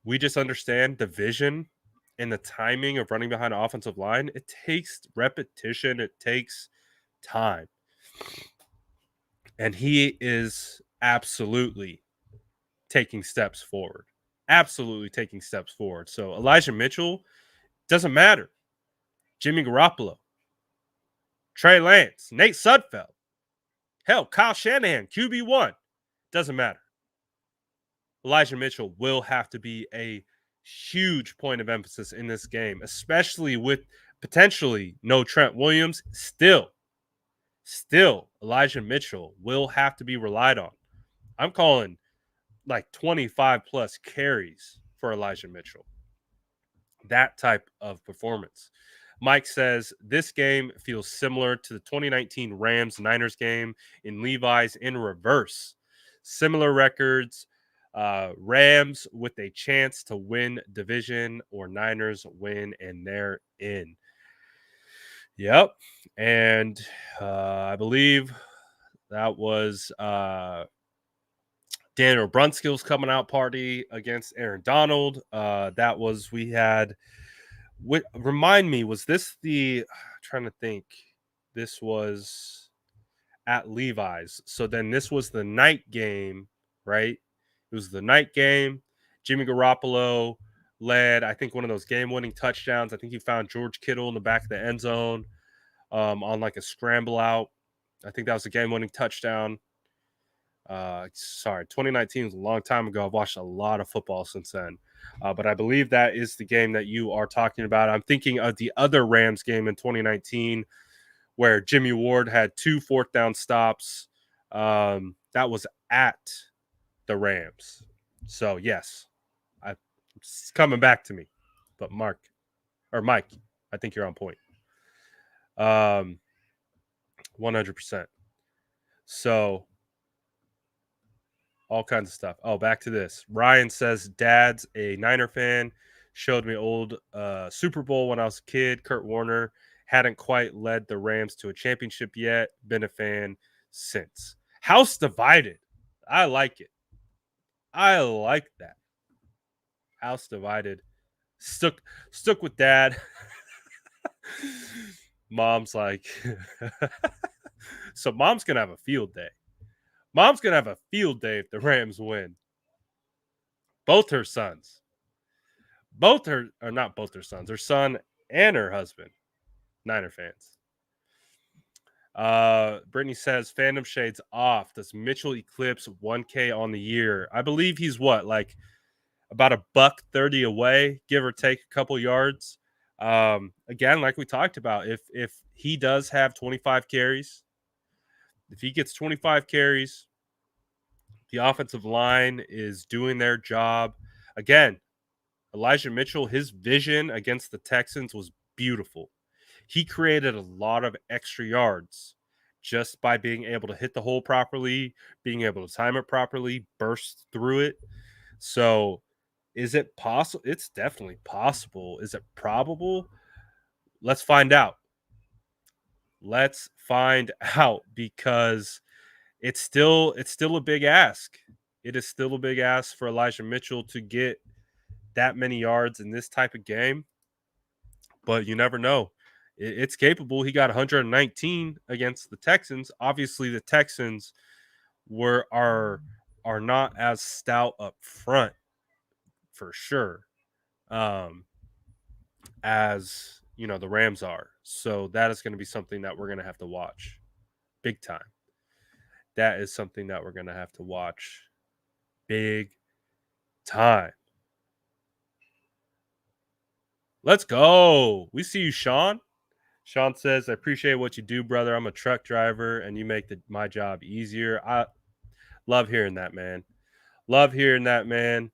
We just understand the vision and the timing of running behind an offensive line. It takes repetition. It takes time. And he is absolutely taking steps forward. Absolutely taking steps forward. So Elijah Mitchell, doesn't matter. Jimmy Garoppolo, Trey Lance, Nate Sudfeld, hell, Kyle Shanahan, QB1, doesn't matter. Elijah Mitchell will have to be a huge point of emphasis in this game, especially with potentially no Trent Williams. Still, Elijah Mitchell will have to be relied on. I'm calling like 25 plus carries for Elijah Mitchell. That type of performance. Mike says this game feels similar to the 2019 Rams-Niners game in Levi's in reverse. Similar records. Rams with a chance to win division, or Niners win and they're in. Yep. And I believe that was Daniel Brunskill's coming out party against Aaron Donald. That was, we had, remind me, was this the, I'm trying to think, this was at Levi's. So then this was the night game, right? It was the night game. Jimmy Garoppolo led, I think, one of those game-winning touchdowns. I think he found George Kittle in the back of the end zone on like a scramble out. I think that was a game-winning touchdown. Sorry, 2019 was a long time ago. I've watched a lot of football since then. But I believe that is the game that you are talking about. I'm thinking of the other Rams game in 2019 where Jimmy Ward had 2 fourth down stops. That was at the Rams. So, yes, it's coming back to me. But Mike, I think you're on point. 100%. So, all kinds of stuff. Oh, back to this. Ryan says, Dad's a Niner fan. Showed me old Super Bowl when I was a kid. Kurt Warner hadn't quite led the Rams to a championship yet. Been a fan since. House divided. I like it. I like that. House divided. Stuck with Dad. Mom's like, so Mom's going to have a field day. Mom's going to have a field day if the Rams win. Both her sons. Not both her sons. Her son and her husband. Niner fans. Brittany says, fandom shades off. Does Mitchell eclipse 1K on the year? I believe he's what, like about $130 away, give or take a couple yards. Again, like we talked about, if he does have 25 carries, if he gets 25 carries, the offensive line is doing their job. Again, Elijah Mitchell, his vision against the Texans was beautiful. He created a lot of extra yards just by being able to hit the hole properly, being able to time it properly, burst through it. So is it possible? It's definitely possible. Is it probable? Let's find out. Because it's still a big ask. It is still a big ask for Elijah Mitchell to get that many yards in this type of game. But you never know. It's capable. He got 119 against the Texans. Obviously, the Texans are are not as stout up front for sure as the Rams are. So that is going to be something that we're going to have to watch big time. That is something that we're going to have to watch big time. Let's go. We see you, Sean. Sean says, I appreciate what you do, brother. I'm a truck driver, and you make my job easier. I love hearing that, man. Love hearing that, man.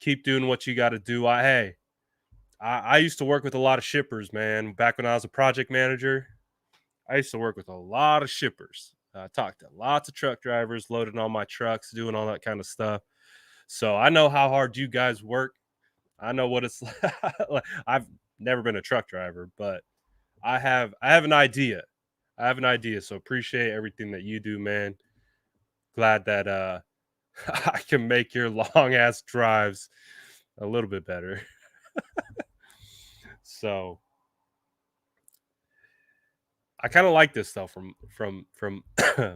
Keep doing what you got to do. I used to work with a lot of shippers, man. Back when I was a project manager, I used to work with a lot of shippers. I talked to lots of truck drivers, loading on my trucks, doing all that kind of stuff. So I know how hard you guys work. I know what it's like. I've never been a truck driver, but I have an idea. I have an idea. So appreciate everything that you do, man. Glad that I can make your long ass drives a little bit better. So I kind of like this though from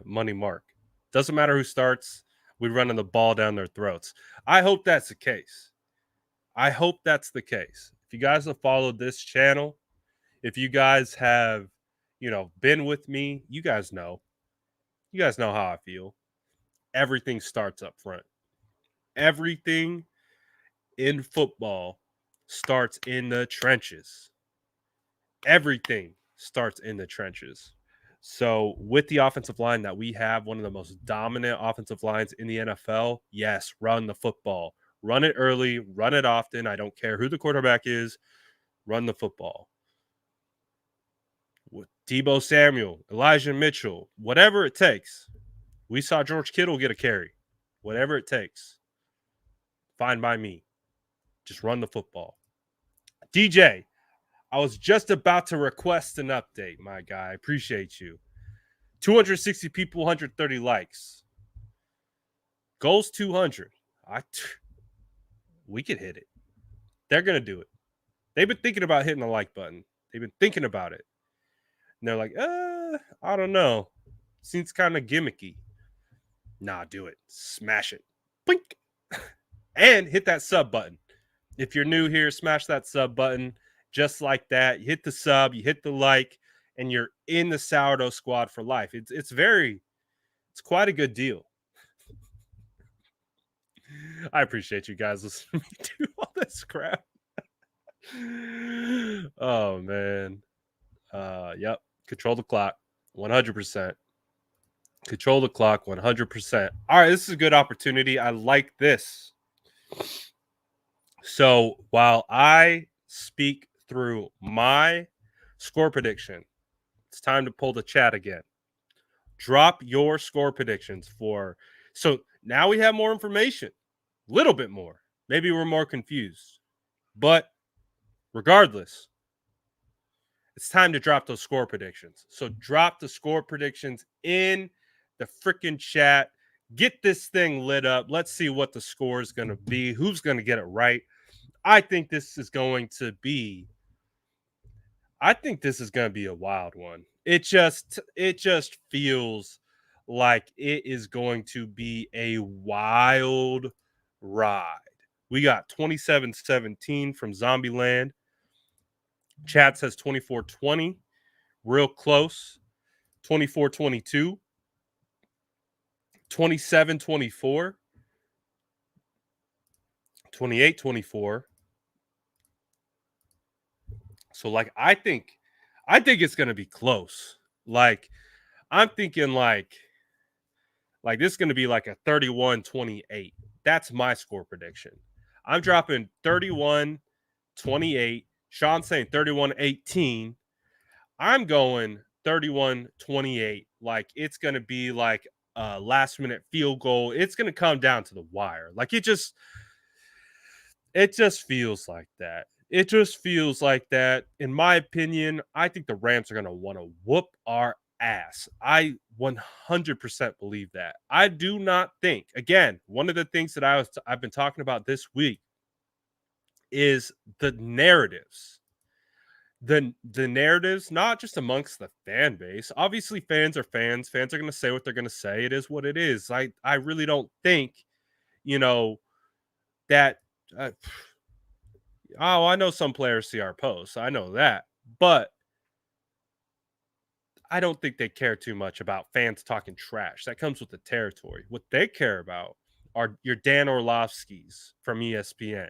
Money Mark. Doesn't matter who starts, we're running the ball down their throats. I hope that's the case. I hope that's the case. If you guys have followed this channel, if you guys have, been with me, you guys know. You guys know how I feel. Everything starts up front. Everything in football starts in the trenches. Everything starts in the trenches. So with the offensive line that we have, one of the most dominant offensive lines in the NFL, yes, run the football. Run it early, run it often. I don't care who the quarterback is. Run the football. With Deebo Samuel, Elijah Mitchell, whatever it takes. We saw George Kittle get a carry. Whatever it takes. Fine by me. Just run the football. DJ, I was just about to request an update, my guy. I appreciate you. 260 people, 130 likes. Goals 200. We could hit it. They're going to do it. They've been thinking about hitting the like button. They've been thinking about it. And they're like, I don't know. Seems kind of gimmicky. Nah, do it. Smash it. Blink. And hit that sub button. If you're new here, smash that sub button. Just like that. You hit the sub, you hit the like, and you're in the Sourdough Squad for life. It's quite a good deal. I appreciate you guys listening to me do all this crap. Oh man. Yep. Control the clock. 100%. Control the clock 100%. All right, this is a good opportunity. I like this. So while I speak through my score prediction, it's time to pull the chat again. Drop your score predictions so now we have more information, a little bit more. Maybe we're more confused, but regardless, it's time to drop those score predictions. So drop the score predictions in the freaking chat. Get this thing lit up. Let's see what the score is going to be. Who's going to get it right? I think this is going to be a wild one. It just feels like it is going to be a wild ride. We got 27-17 from Zombieland. Chat says 24-20. Real close. 24-22. 27-24. 28-24. So I think it's going to be close. I'm thinking like this is going to be like a 31-28. That's my score prediction. I'm dropping 31-28. Sean's saying 31-18. I'm going 31-28. It's going to be like a last minute field goal. It's going to come down to the wire. It just feels like that. It just feels like that. In my opinion, I think the Rams are going to want to whoop our ass. I 100% believe that. I do not think, again, one of the things that I've been talking about this week is the narratives. the narratives, not just amongst the fan base. Obviously, fans are fans. Fans are going to say what they're going to say. It is what it is. I really don't think, that. Uh, I know some players see our posts. I know that, but I don't think they care too much about fans talking trash. That comes with the territory. What they care about are your Dan Orlovskis from ESPN.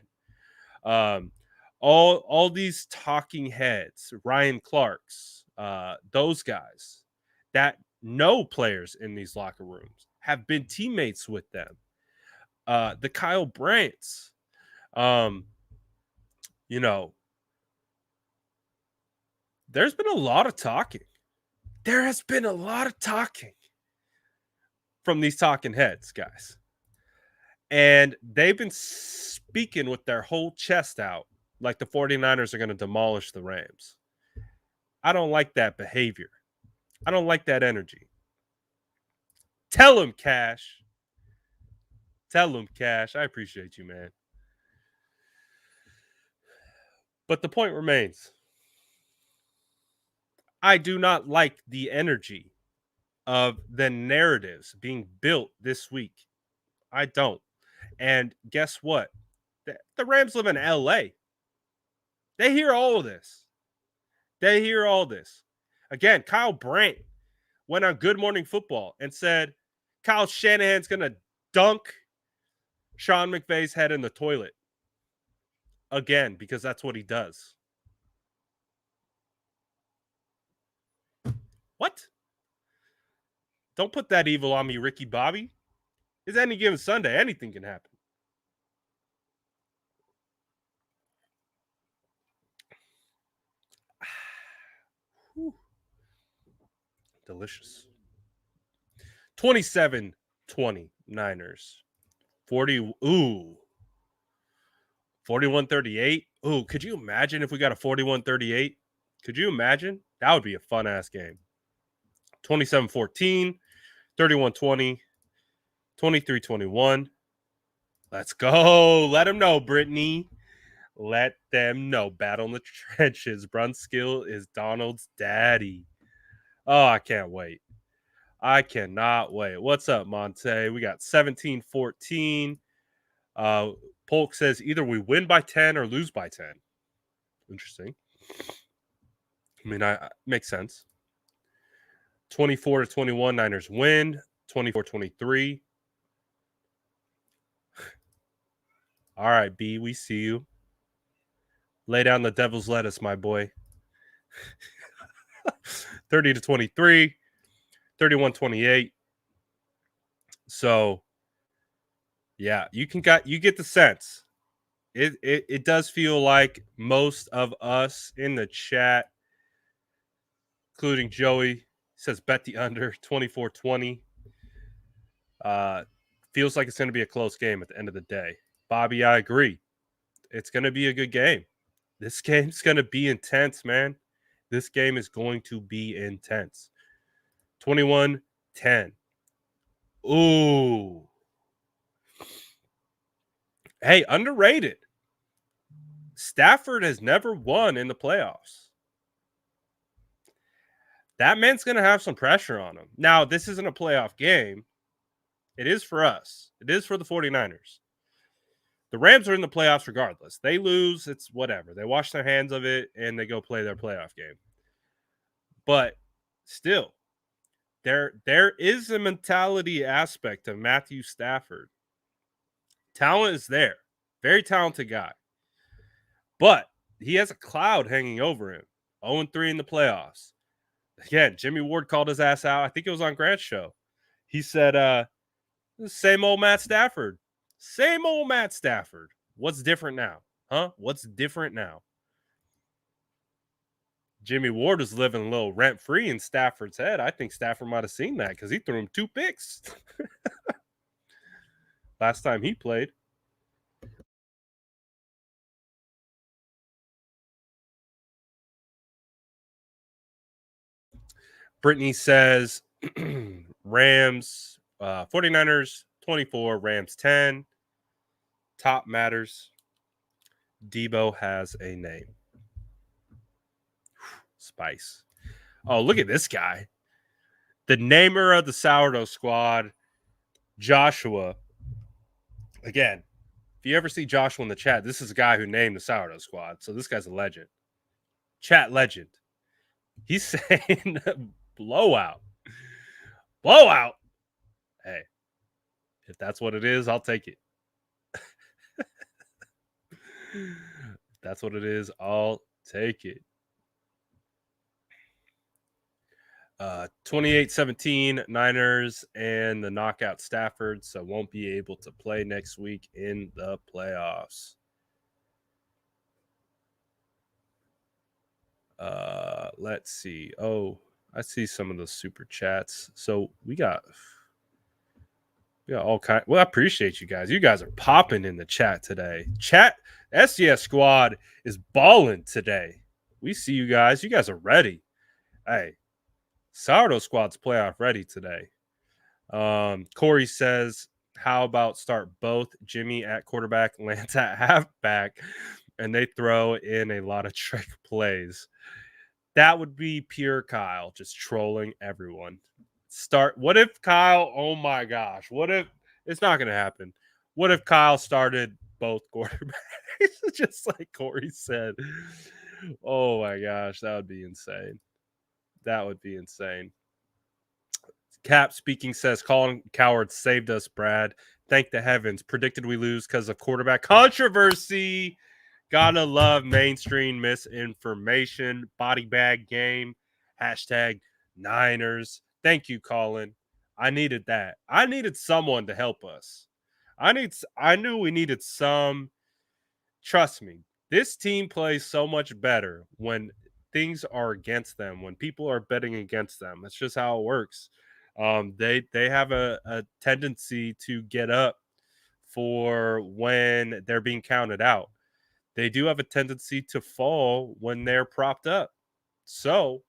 Um, all these talking heads, Ryan Clarks, those guys that know players in these locker rooms, have been teammates with them. The Kyle Brandts, um, you know, there's been a lot of talking. There has been a lot of talking from these talking heads, guys. And they've been speaking with their whole chest out like the 49ers are going to demolish the Rams. I don't like that behavior. I don't like that energy. Tell him, Cash. Tell him, Cash. I appreciate you, man. But the point remains. I do not like the energy of the narratives being built this week. I don't. And guess what? The Rams live in LA. They hear all of this. They hear all this. Again, Kyle Brandt went on Good Morning Football and said Kyle Shanahan's going to dunk Sean McVay's head in the toilet. Again, because that's what he does. What? Don't put that evil on me, Ricky Bobby. It's any given Sunday. Anything can happen. Delicious. 27-20 Niners. 41-38. Ooh, could you imagine if we got a 41-38? Could you imagine? That would be a fun-ass game. 27-14, 31-20, 23-21. Let's go. Let them know, Brittany. Let them know. Battle in the trenches. Brunskill is Donald's daddy. Oh, I can't wait. I cannot wait. What's up, Monte? We got 17-14. Polk says either we win by 10 or lose by 10. Interesting. I mean, I makes sense. 24-21, Niners win. 24-23. All right, B, we see you. Lay down the devil's lettuce, my boy. 30-23, 31-28. So, yeah, you get the sense. It does feel like most of us in the chat, including Joey, says bet the under 24-20. Feels like it's going to be a close game at the end of the day. Bobby, I agree. It's going to be a good game. This game's going to be intense, man. This game is going to be intense. 21-10. Ooh. Hey, underrated. Stafford has never won in the playoffs. That man's going to have some pressure on him. Now, this isn't a playoff game. It is for us. It is for the 49ers. The Rams are in the playoffs regardless. They lose, it's whatever. They wash their hands of it, and they go play their playoff game. But still, there is a mentality aspect of Matthew Stafford. Talent is there. Very talented guy. But he has a cloud hanging over him. 0-3 in the playoffs. Again, Jimmy Ward called his ass out. I think it was on Grant's show. He said, same old Matt Stafford. Same old Matt Stafford. What's different now? Huh? What's different now? Jimmy Ward was living a little rent-free in Stafford's head. I think Stafford might have seen that because he threw him 2 picks last time he played. Brittany says Rams, 49ers 24, Rams 10. Top matters. Deebo has a name. spice. Oh, look at this guy. The namer of the Sourdough Squad, Joshua. Again, if you ever see Joshua in the chat, this is a guy who named the Sourdough Squad. So this guy's a legend. Chat legend. He's saying blowout. Blowout. Hey, if that's what it is, I'll take it. If that's what it is, I'll take it. 28-17 Niners and the knockout Stafford, so won't be able to play next week in the playoffs. Let's see. Oh, I see some of the super chats. So we got all kind. Well, I appreciate you guys. You guys are popping in the chat today. Chat SES Squad is balling today. We see you guys. You guys are ready. Hey, Sourdough Squad's playoff ready today. Corey says, how about start both Jimmy at quarterback, Lance at halfback, and they throw in a lot of trick plays? That would be pure Kyle, just trolling everyone. What if Kyle, oh my gosh, what if, it's not going to happen. What if Kyle started both quarterbacks? Just like Corey said. Oh my gosh, that would be insane. That would be insane. Cap speaking says, Colin Coward saved us, Brad. Thank the heavens. Predicted we lose because of quarterback controversy. Gotta love mainstream misinformation. Body bag game. Hashtag Niners. Thank you, Colin. I needed that. I needed someone to help us. I knew we needed some. Trust me, this team plays so much better when things are against them, when people are betting against them. That's just how it works. They have a tendency to get up for when they're being counted out. They do have a tendency to fall when they're propped up. So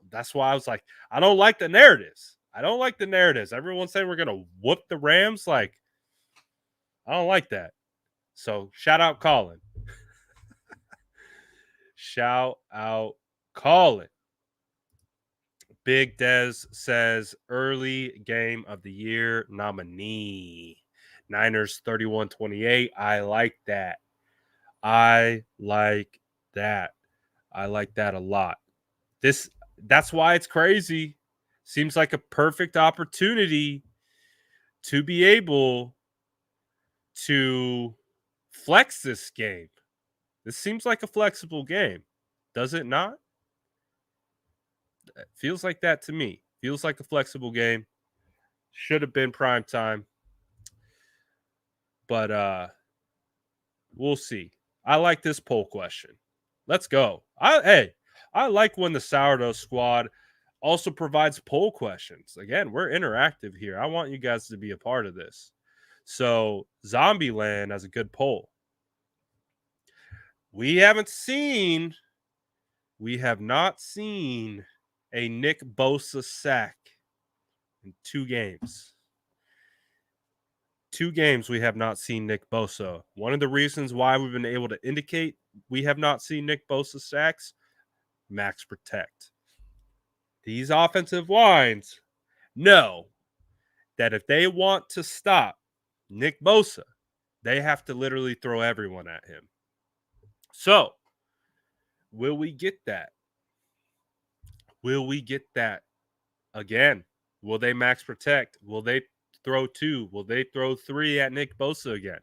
that's why I was like, I don't like the narratives. Everyone's saying we're going to whoop the Rams. Like, I don't like that. So shout out Colin. Shout out Colin. Big Dez says early game of the year nominee. Niners 31-28. I like that. I like that a lot. That's why it's crazy. Seems like a perfect opportunity to be able to flex this game. This seems like a flexible game. Does it not? It feels like that to me. Feels like a flexible game. Should have been prime time. But we'll see. I like this poll question. Let's go. I like when the Sourdough Squad also provides poll questions. Again, we're interactive here. I want you guys to be a part of this. So Zombieland has a good poll. We have not seen a Nick Bosa sack in 2 games. 2 games we have not seen Nick Bosa. One of the reasons why we've been able to indicate we have not seen Nick Bosa sacks, max protect. These offensive lines know that if they want to stop Nick Bosa, they have to literally throw everyone at him. So, will we get that? Will we get that again? Will they max protect? Will they throw 2? Will they throw 3 at Nick Bosa again?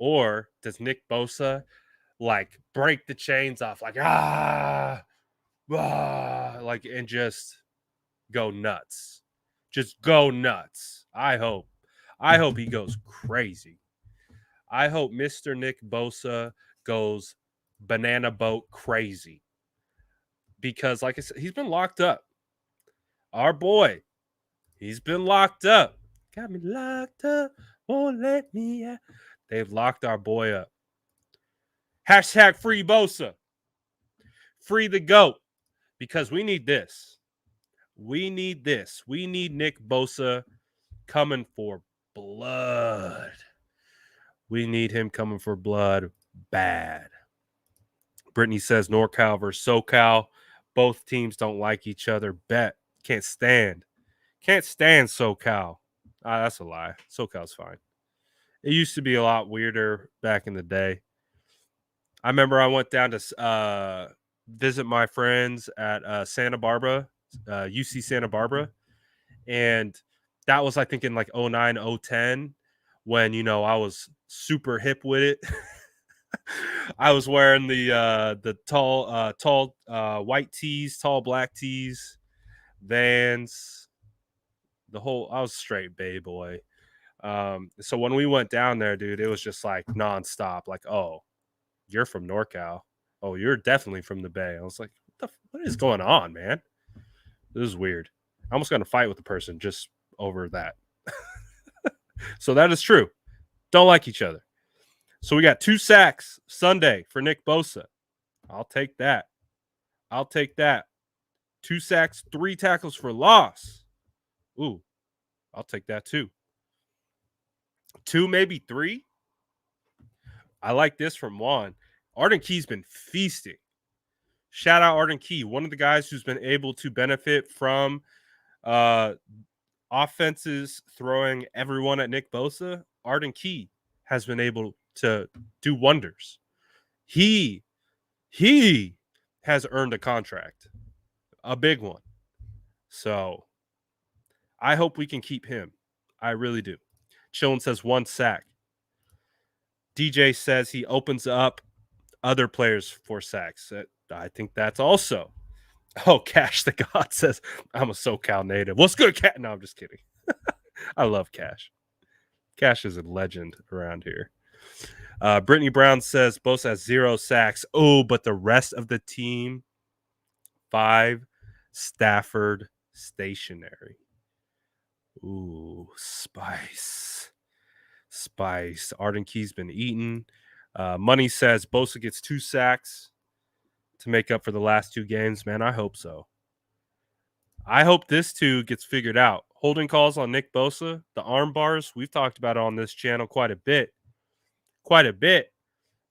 Or does Nick Bosa like break the chains off, like like, and just go nuts? Just go nuts. I hope he goes crazy. I hope Mr. Nick Bosa goes banana boat crazy. Because, like I said, he's been locked up. Our boy, he's been locked up. Got me locked up. Won't let me out. They've locked our boy up. Hashtag free Bosa. Free the GOAT. Because we need this. We need this. We need Nick Bosa coming for blood. We need him coming for blood bad. Brittany says NorCal versus SoCal. Both teams don't like each other. Bet. Can't stand SoCal. That's a lie. SoCal's fine. It used to be a lot weirder back in the day. I remember I went down to visit my friends at Santa Barbara, UC Santa Barbara. And that was, I think, in like 09, 010, when, I was super hip with it. I was wearing the tall white tees, tall black tees, Vans, I was straight Bay boy. So when we went down there, dude, it was just like nonstop. Like, oh, you're from NorCal. Oh, you're definitely from the Bay. I was like, what is going on, man? This is weird. I almost got in a fight with the person just over that. So that is true. Don't like each other. So we got 2 sacks Sunday for Nick Bosa. I'll take that. 2 sacks, 3 tackles for loss. Ooh, I'll take that too. 2, maybe 3. I like this from Juan. Arden Key's been feasting. Shout out Arden Key, one of the guys who's been able to benefit from offenses throwing everyone at Nick Bosa. Arden Key has been able to do wonders. He has earned a contract, a big one. So I hope we can keep him. I really do. Chillin says 1 sack. DJ says he opens up other players for sacks. I think that's also. Oh, Cash the God says, I'm a SoCal native. What's good, Cat? No, I'm just kidding. I love Cash. Cash is a legend around here. Brittany Brown says Bosa has 0 sacks. Oh, but the rest of the team, 5. Stafford stationary. Ooh, spice. Arden Key's been eaten. Money says Bosa gets 2 sacks to make up for the last 2 games. Man, I hope so. I hope this too gets figured out. Holding calls on Nick Bosa, the arm bars, we've talked about it on this channel quite a bit.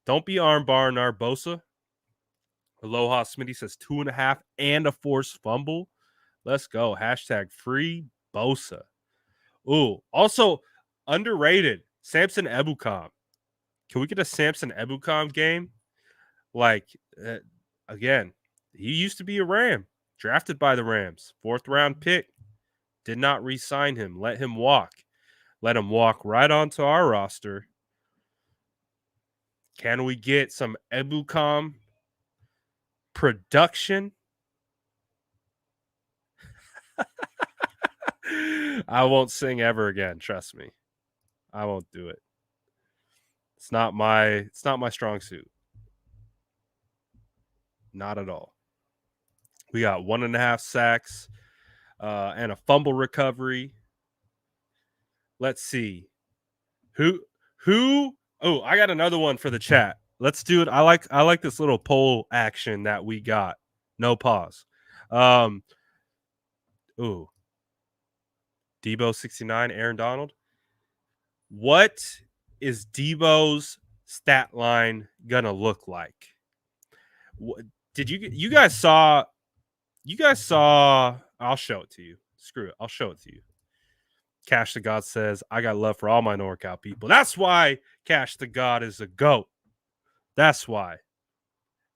Don't be arm barring our Bosa. Aloha Smitty says 2.5 and a forced fumble. Let's go. Hashtag free Bosa. Ooh, also underrated Samson Ebukam. Can we get a Samson Ebukam game? Like, again, he used to be a Ram, drafted by the Rams, 4th round pick. Did not re-sign him. Let him walk. Let him walk right onto our roster. Can we get some Ebukam production? I won't sing ever again. Trust me. I won't do it. It's not my strong suit. Not at all. We got 1.5 sacks and a fumble recovery. Let's see. Who? Oh, I got another one for the chat. Let's do it. I like this little poll action that we got. No pause. Ooh. Deebo 69, Aaron Donald. What is Deebo's stat line gonna look like? Did you guys saw? I'll show it to you. Screw it. I'll show it to you. Cash the God says, I got love for all my NorCal people. That's why Cash the God is a GOAT. That's why.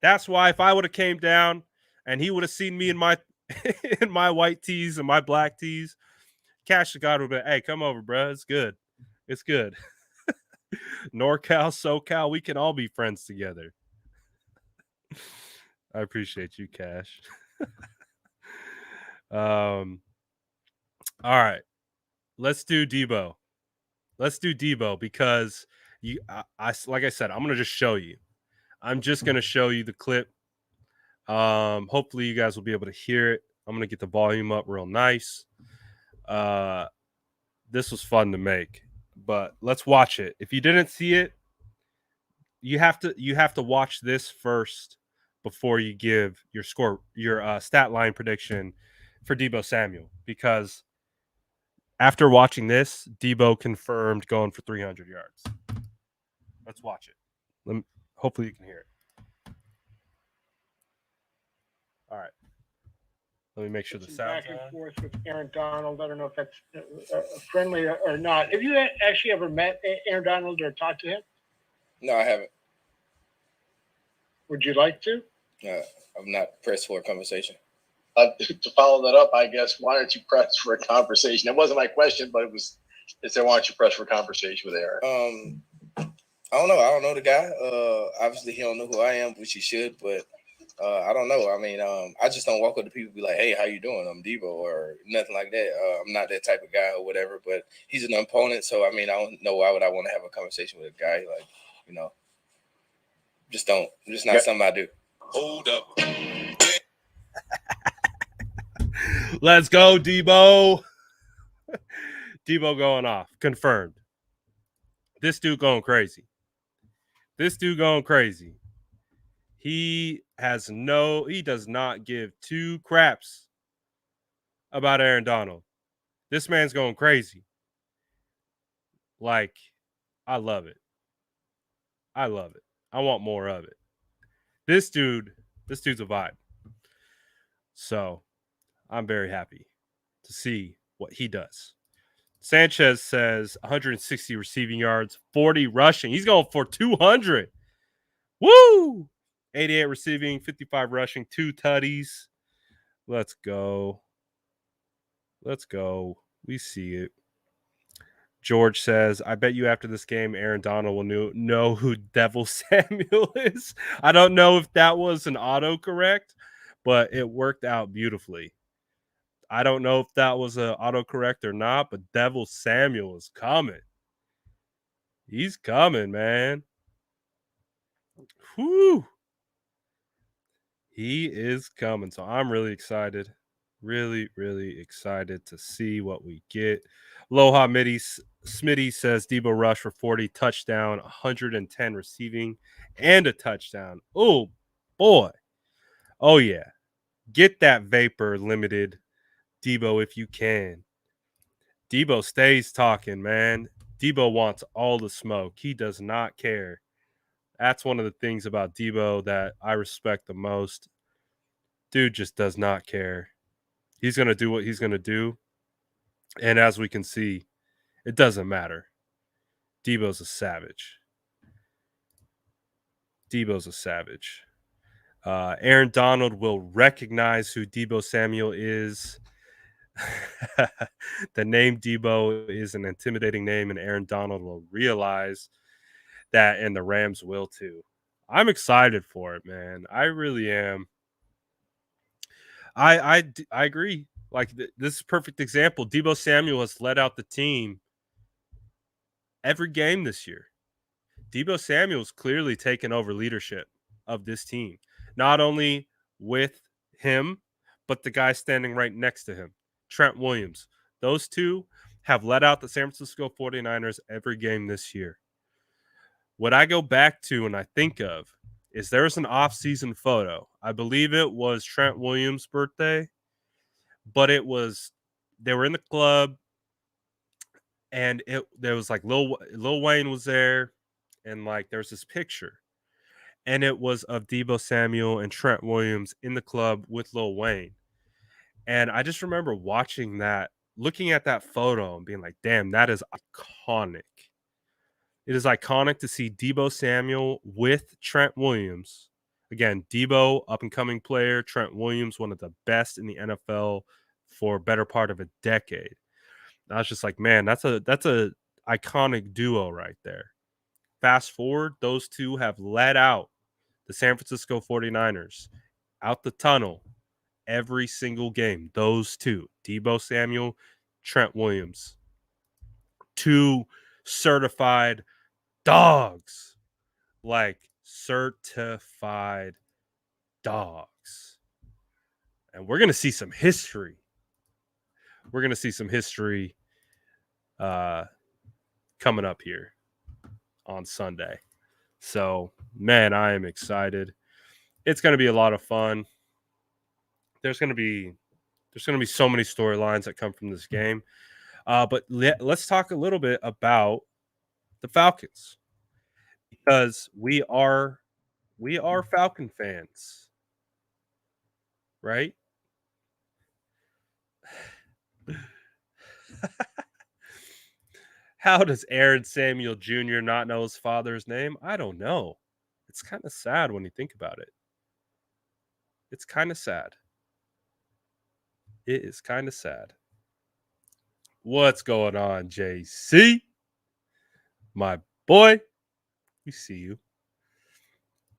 If I would have came down and he would have seen me in my in my white tees and my black tees, Cash the God would have been, hey, come over, bro. It's good. NorCal, SoCal, we can all be friends together. I appreciate you, Cash. All right. Let's do Deebo because I like I said, I'm gonna just show you. I'm just gonna show you the clip. Hopefully you guys will be able to hear it. I'm gonna get the volume up real nice. This was fun to make, but let's watch it. If you didn't see it, you have to watch this first before you give your stat line prediction for Deebo Samuel, because after watching this, Deebo confirmed going for 300 yards. Let's watch it. Hopefully you can hear it. All right. Let me make sure the Some sound's back and on. forth with Aaron Donald. I don't know if that's friendly or not. Have you actually ever met Aaron Donald or talked to him? No, I haven't. Would you like to? I'm not pressed for a conversation. To follow that up, I guess, why aren't you pressed for a conversation? That wasn't my question, but it said, why aren't you pressed for a conversation with Aaron? I don't know. I don't know the guy. Obviously, he don't know who I am, which he should, but I don't know. I mean, I just don't walk up to people and be like, hey, how you doing? I'm Deebo or nothing like that. I'm not that type of guy or whatever, but he's an opponent. So, I mean, I don't know why would I want to have a conversation with a guy like, just not something I do. Hold up. Let's go, Deebo. Deebo going off. Confirmed. This dude going crazy. He does not give two craps about Aaron Donald. This man's going crazy. Like, I love it. I want more of it. This dude's a vibe. So, I'm very happy to see what he does. Sanchez says 160 receiving yards, 40 rushing. He's going for 200. Woo! 88 receiving, 55 rushing, 2 tutties. Let's go. We see it. George says, I bet you after this game, Aaron Donald will know who Deebo Samuel is. I don't know if that was an autocorrect, but it worked out beautifully. I don't know if that was an autocorrect or not, but Deebo Samuel is coming. He's coming, man. Whew. He is coming. So I'm really excited. Really, really excited to see what we get. Aloha Smitty says Deebo rush for 40, touchdown, 110 receiving, and a touchdown. Oh, boy. Oh, yeah. Get that vapor limited, Deebo, if you can. Deebo stays talking, man. Deebo wants all the smoke. He does not care. That's one of the things about Deebo that I respect the most. Dude just does not care. He's going to do what he's going to do. And as we can see, it doesn't matter. Deebo's a savage. Aaron Donald will recognize who Deebo Samuel is. The name Deebo is an intimidating name, and Aaron Donald will realize that, and the Rams will too. I'm excited for it, man. I really am. I agree. Like, this is a perfect example. Deebo Samuel has led out the team every game this year. Deebo Samuel's clearly taken over leadership of this team, not only with him, but the guy standing right next to him, Trent Williams. Those two have led out the San Francisco 49ers every game this year. What I go back to and I think of is there's an off-season photo. I believe it was Trent Williams' birthday, but they were in the club, and there was like Lil Wayne was there, and like there's this picture, and it was of Deebo Samuel and Trent Williams in the club with Lil Wayne. And I just remember watching that, looking at that photo and being like, damn, that is iconic. It is iconic to see Deebo Samuel with Trent Williams. Again, Deebo, up-and-coming player. Trent Williams, one of the best in the NFL for a better part of a decade. I was just like, man, that's a iconic duo right there. Fast forward, those two have led out the San Francisco 49ers out the tunnel every single game. Those two, Deebo Samuel, Trent Williams. Two certified dogs. Like, certified dogs. And we're going to see some history. Coming up here on Sunday. So, man, I am excited. It's going to be a lot of fun. There's going to be so many storylines that come from this game. But let's talk a little bit about the Falcons, because we are Falcon fans. right? How does Aaron Samuel Jr. not know his father's name? I don't know. It's kind of sad when you think about it. It's kind of sad. It is kind of sad. What's going on, JC? My boy, we see you.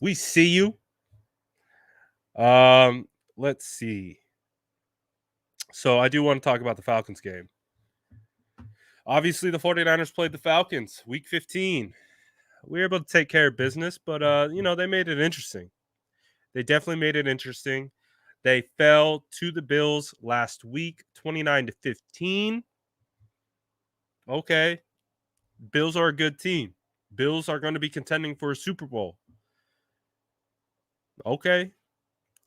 We see you. Let's see. So I do want to talk about the Falcons game. Obviously, the 49ers played the Falcons week 15. We were able to take care of business, but they made it interesting. They definitely made it interesting. They fell to the Bills last week, 29-15. Okay. Bills are a good team. Bills are going to be contending for a Super Bowl. Okay.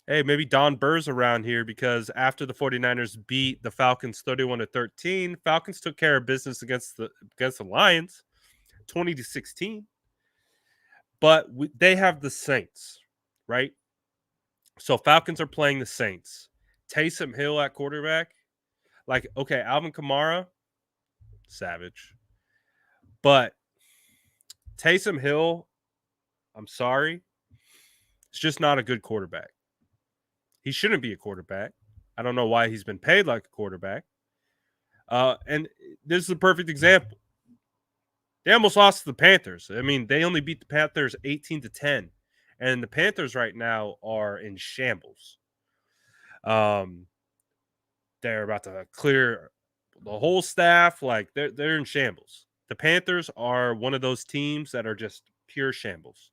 Hey, maybe Don Burr's around here because after the 49ers beat the Falcons 31-13, Falcons took care of business against the Lions 20-16. But they have the Saints, right? So Falcons are playing the Saints. Taysom Hill at quarterback. Like, okay, Alvin Kamara, savage. But Taysom Hill, I'm sorry, it's just not a good quarterback. He shouldn't be a quarterback. I don't know why he's been paid like a quarterback. And this is a perfect example. They almost lost to the Panthers. I mean, they only beat the Panthers 18-10. And the Panthers right now are in shambles. They're about to clear the whole staff. Like, they're in shambles. The Panthers are one of those teams that are just pure shambles.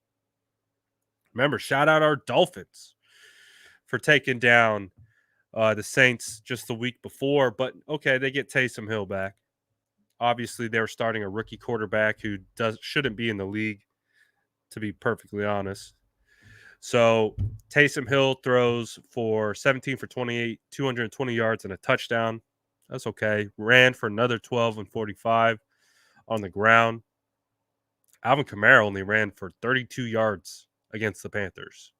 Remember, shout out our Dolphins for taking down the Saints just the week before. But, okay, they get Taysom Hill back. Obviously, they were starting a rookie quarterback who shouldn't be in the league, to be perfectly honest. So Taysom Hill throws for 17 for 28, 220 yards and a touchdown. That's okay. Ran for another 12 and 45 on the ground. Alvin Kamara only ran for 32 yards against the Panthers.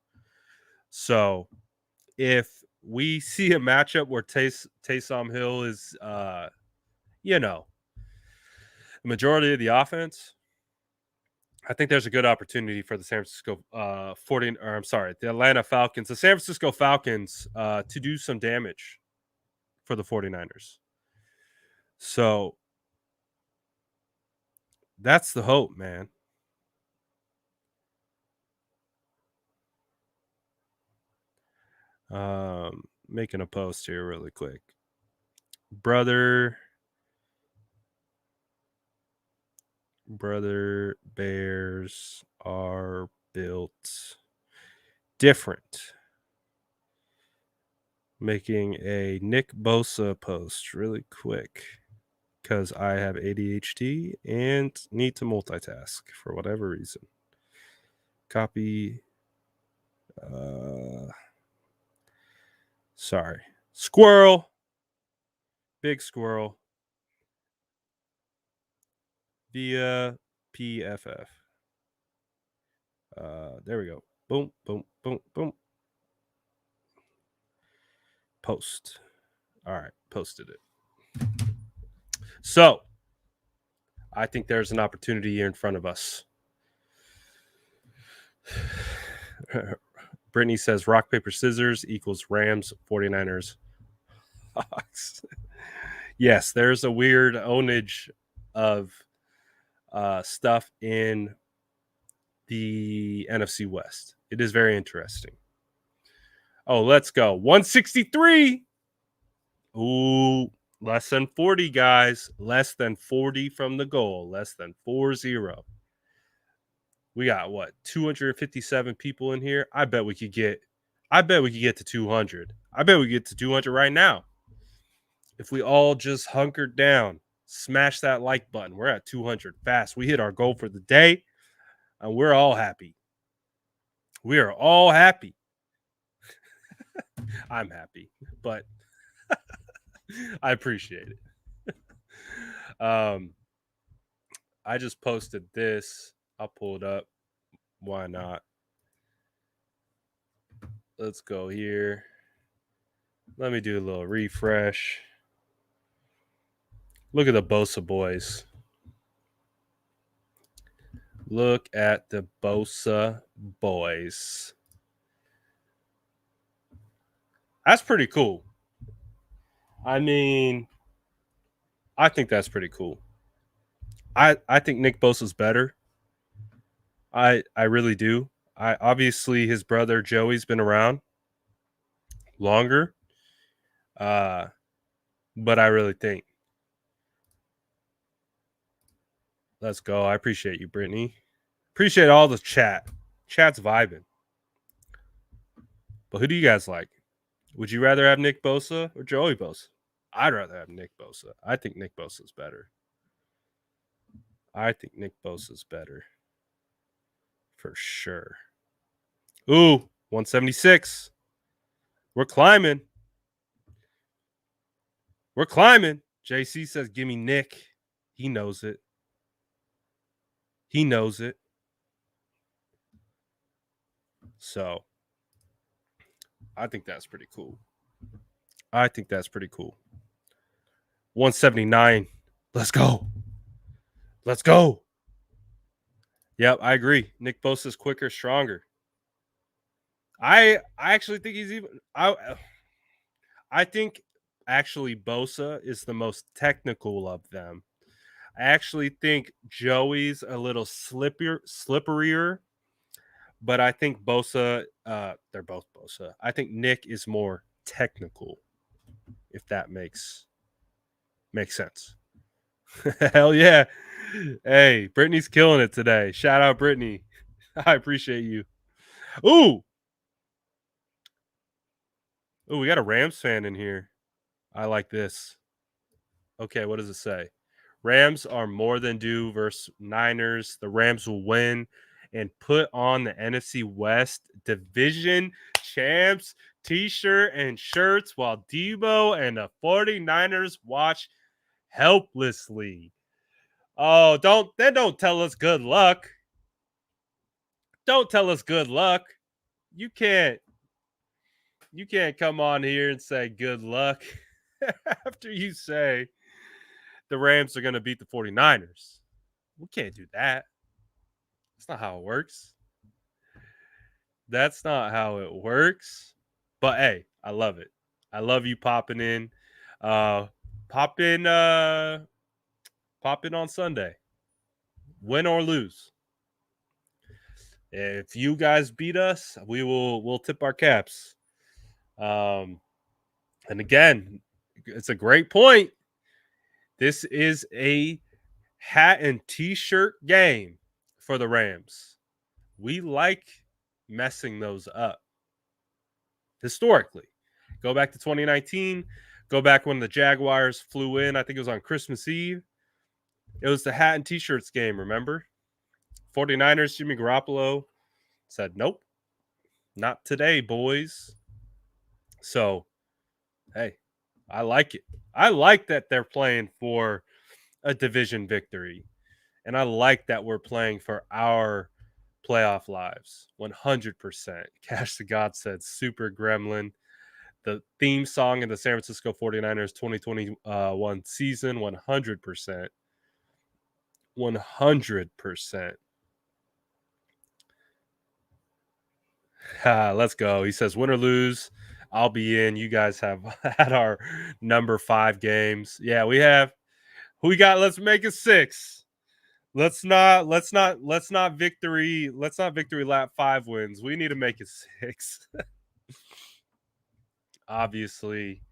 So if we see a matchup where Taysom Hill is, the majority of the offense, I think there's a good opportunity for the the Atlanta Falcons, the San Francisco Falcons, to do some damage for the 49ers. So that's the hope, man. Making a post here really quick. Brother Bears are built different. Making a Nick Bosa post really quick because I have ADHD and need to multitask for whatever reason. Copy. Sorry. Squirrel. Big squirrel. Via PFF. There we go. Boom, boom, boom, boom. Post. All right, posted it. So, I think there's an opportunity here in front of us. Brittany says rock, paper, scissors equals Rams, 49ers, Hawks. Yes, there's a weird ownage of stuff in the NFC West. It is very interesting. Oh, let's go. 163. Ooh, less than 40, guys. Less than 40 from the goal. Less than 4-0. We got what? 257 people in here. I bet we could get to 200. I bet we get to 200 right now. If we all just hunkered down, smash that like button. We're at 200 fast. We hit our goal for the day, and we're all happy. We are all happy. I'm happy, but I appreciate it. I just posted this. I'll pull it up. Why not? Let's go here. Let me do a little refresh. Look at the Bosa boys. Look at the Bosa boys. That's pretty cool. I mean, I think that's pretty cool. I think Nick Bosa's better. I really do. Obviously his brother Joey's been around longer. But I really think. Let's go. I appreciate you, Brittany. Appreciate all the chat. Chat's vibing. But who do you guys like? Would you rather have Nick Bosa or Joey Bosa? I'd rather have Nick Bosa. I think Nick Bosa's better. I think Nick Bosa's better. For sure. Ooh, 176. We're climbing. We're climbing. JC says, give me Nick. He knows it. He knows it. So, I think that's pretty cool. I think that's pretty cool. 179. Let's go. Let's go. Yep, I agree. Nick Bosa's quicker, stronger. I actually think he's even I think actually Bosa is the most technical of them. I actually think Joey's a little slipperier, but I think Bosa, they're both Bosa. I think Nick is more technical, if that makes sense. Hell yeah. Hey, Brittany's killing it today. Shout out Brittany. I appreciate you. Ooh, we got a Rams fan in here. I like this. Okay, what does it say? Rams are more than due versus Niners. The Rams will win and put on the NFC West division champs t-shirt and shirts while Deebo and the 49ers watch helplessly. Oh, don't tell us good luck. Don't tell us good luck. You can't come on here and say good luck after you say the Rams are going to beat the 49ers. We can't do that. That's not how it works. That's not how it works. But hey, I love it. I love you popping in. Pop in on Sunday. Win or lose. If you guys beat us, we'll tip our caps. And again, it's a great point. This is a hat and t-shirt game for the Rams. We like messing those up. Historically. Go back to 2019. Go back when the Jaguars flew in. I think it was on Christmas Eve. It was the hat and t-shirts game, remember? 49ers, Jimmy Garoppolo said, nope, not today, boys. So, hey, I like it. I like that they're playing for a division victory. And I like that we're playing for our playoff lives. 100%. Cash the God said, Super Gremlin. The theme song in the San Francisco 49ers 2021 season, 100%. 100%. Let's go. He says, win or lose, I'll be in. You guys have had our number 5 games. Yeah, we have. Who we got? Let's make it 6. Let's not victory lap 5 wins. We need to make it 6. Obviously,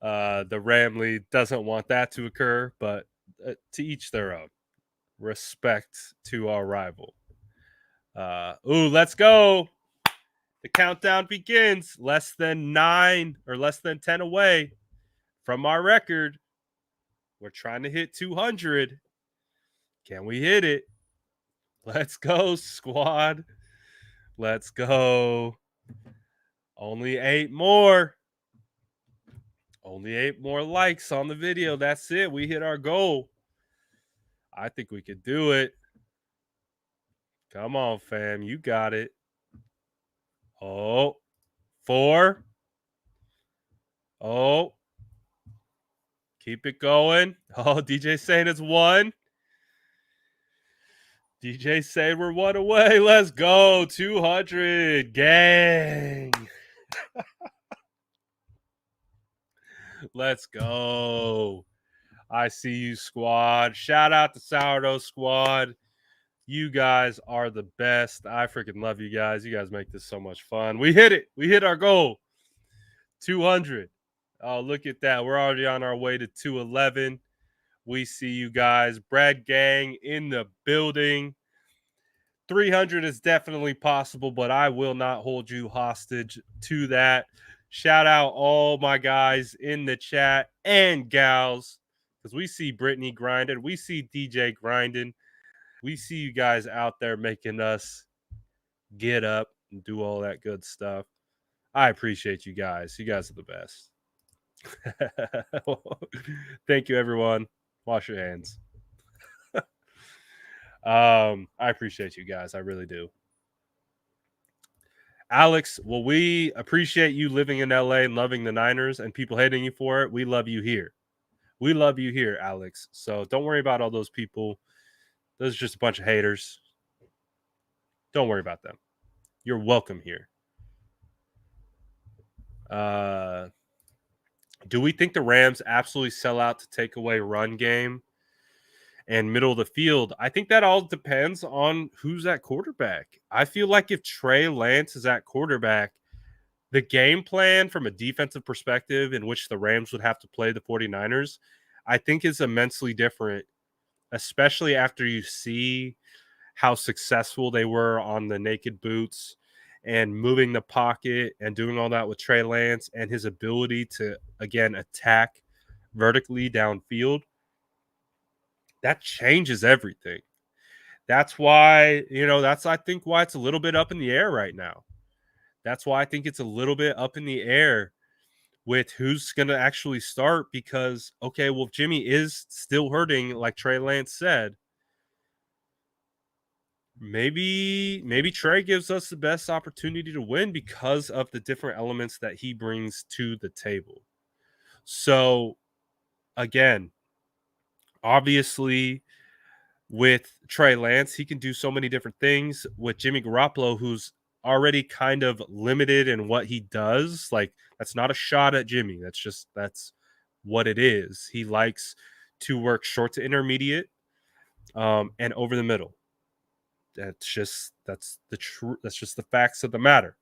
the Ramley doesn't want that to occur, but to each their own. Respect to our rival. Let's go. The countdown begins. Less than 9 or less than 10 away from our record. We're trying to hit 200. Can we hit it? Let's go, squad. Let's go. Only 8 more. Only 8 more likes on the video. That's it. We hit our goal. I think we could do it. Come on, fam. You got it. Oh, 4. Oh, keep it going. Oh, DJ saying it's 1. DJ saying we're 1 away. Let's go. 200. Gang. Let's go. I see you, squad. Shout out to Sourdough Squad. You guys are the best. I freaking love you guys. You guys make this so much fun. We hit it. We hit our goal. 200. Oh, look at that. We're already on our way to 211. We see you guys. Brad Gang in the building. 300 is definitely possible, but I will not hold you hostage to that. Shout out all my guys in the chat and gals, because we see Brittany grinding. We see DJ grinding. We see you guys out there making us get up and do all that good stuff. I appreciate you guys. You guys are the best. Thank you, everyone. Wash your hands. I appreciate you guys. I really do. Alex, well, we appreciate you living in LA and loving the Niners and people hating you for it. We love you here. We love you here, Alex. So don't worry about all those people. Those are just a bunch of haters. Don't worry about them. You're welcome here. Do we think the Rams absolutely sell out to take away run game and middle of the field? I think that all depends on who's at quarterback. I feel like if Trey Lance is at quarterback, the game plan from a defensive perspective in which the Rams would have to play the 49ers, I think is immensely different, especially after you see how successful they were on the naked boots and moving the pocket and doing all that with Trey Lance and his ability to, again, attack vertically downfield. That changes everything. That's why, that's, I think, why it's a little bit up in the air right now. That's why I think it's a little bit up in the air with who's going to actually start because, okay, well, if Jimmy is still hurting, like Trey Lance said, maybe Trey gives us the best opportunity to win because of the different elements that he brings to the table. So, again, obviously, with Trey Lance, he can do so many different things. With Jimmy Garoppolo, who's already kind of limited in what he does, like, that's not a shot at Jimmy. That's what it is. He likes to work short to intermediate and over the middle. That's just the facts of the matter.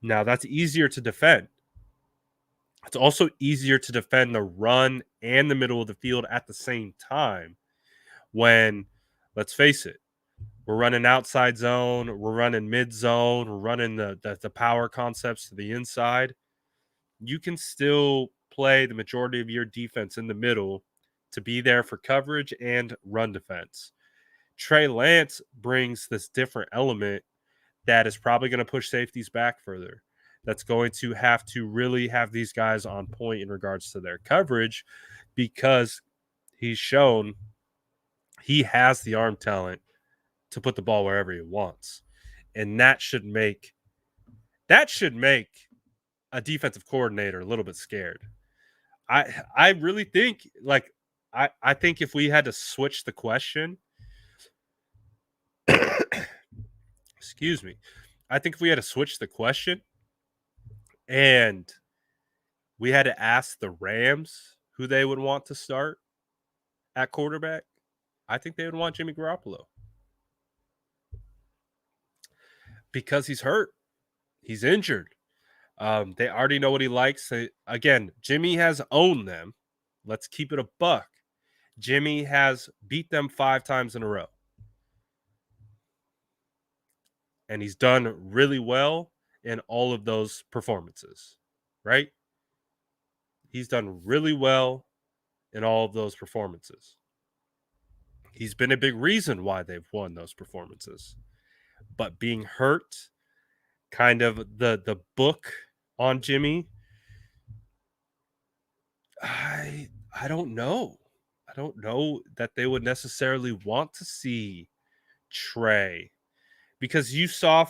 Now, that's easier to defend. It's also easier to defend the run and the middle of the field at the same time when, let's face it, we're running outside zone, we're running mid zone, we're running the power concepts to the inside. You can still play the majority of your defense in the middle to be there for coverage and run defense. Trey Lance brings this different element that is probably going to push safeties back further. That's going to have to really have these guys on point in regards to their coverage because he's shown he has the arm talent to put the ball wherever he wants. And that should make a defensive coordinator a little bit scared. I really think, like, I think if we had to switch the question, excuse me, I think if we had to switch the question and we had to ask the Rams who they would want to start at quarterback, I think they would want Jimmy Garoppolo. Because he's hurt. He's injured. They already know what he likes. Again, Jimmy has owned them. Let's keep it a buck. Jimmy has beat them 5 times in a row. And he's done really well in all of those performances, right? He's done really well in all of those performances. He's been a big reason why they've won those performances. But being hurt, kind of the book on Jimmy, I don't know. I don't know that they would necessarily want to see Trey. Because you saw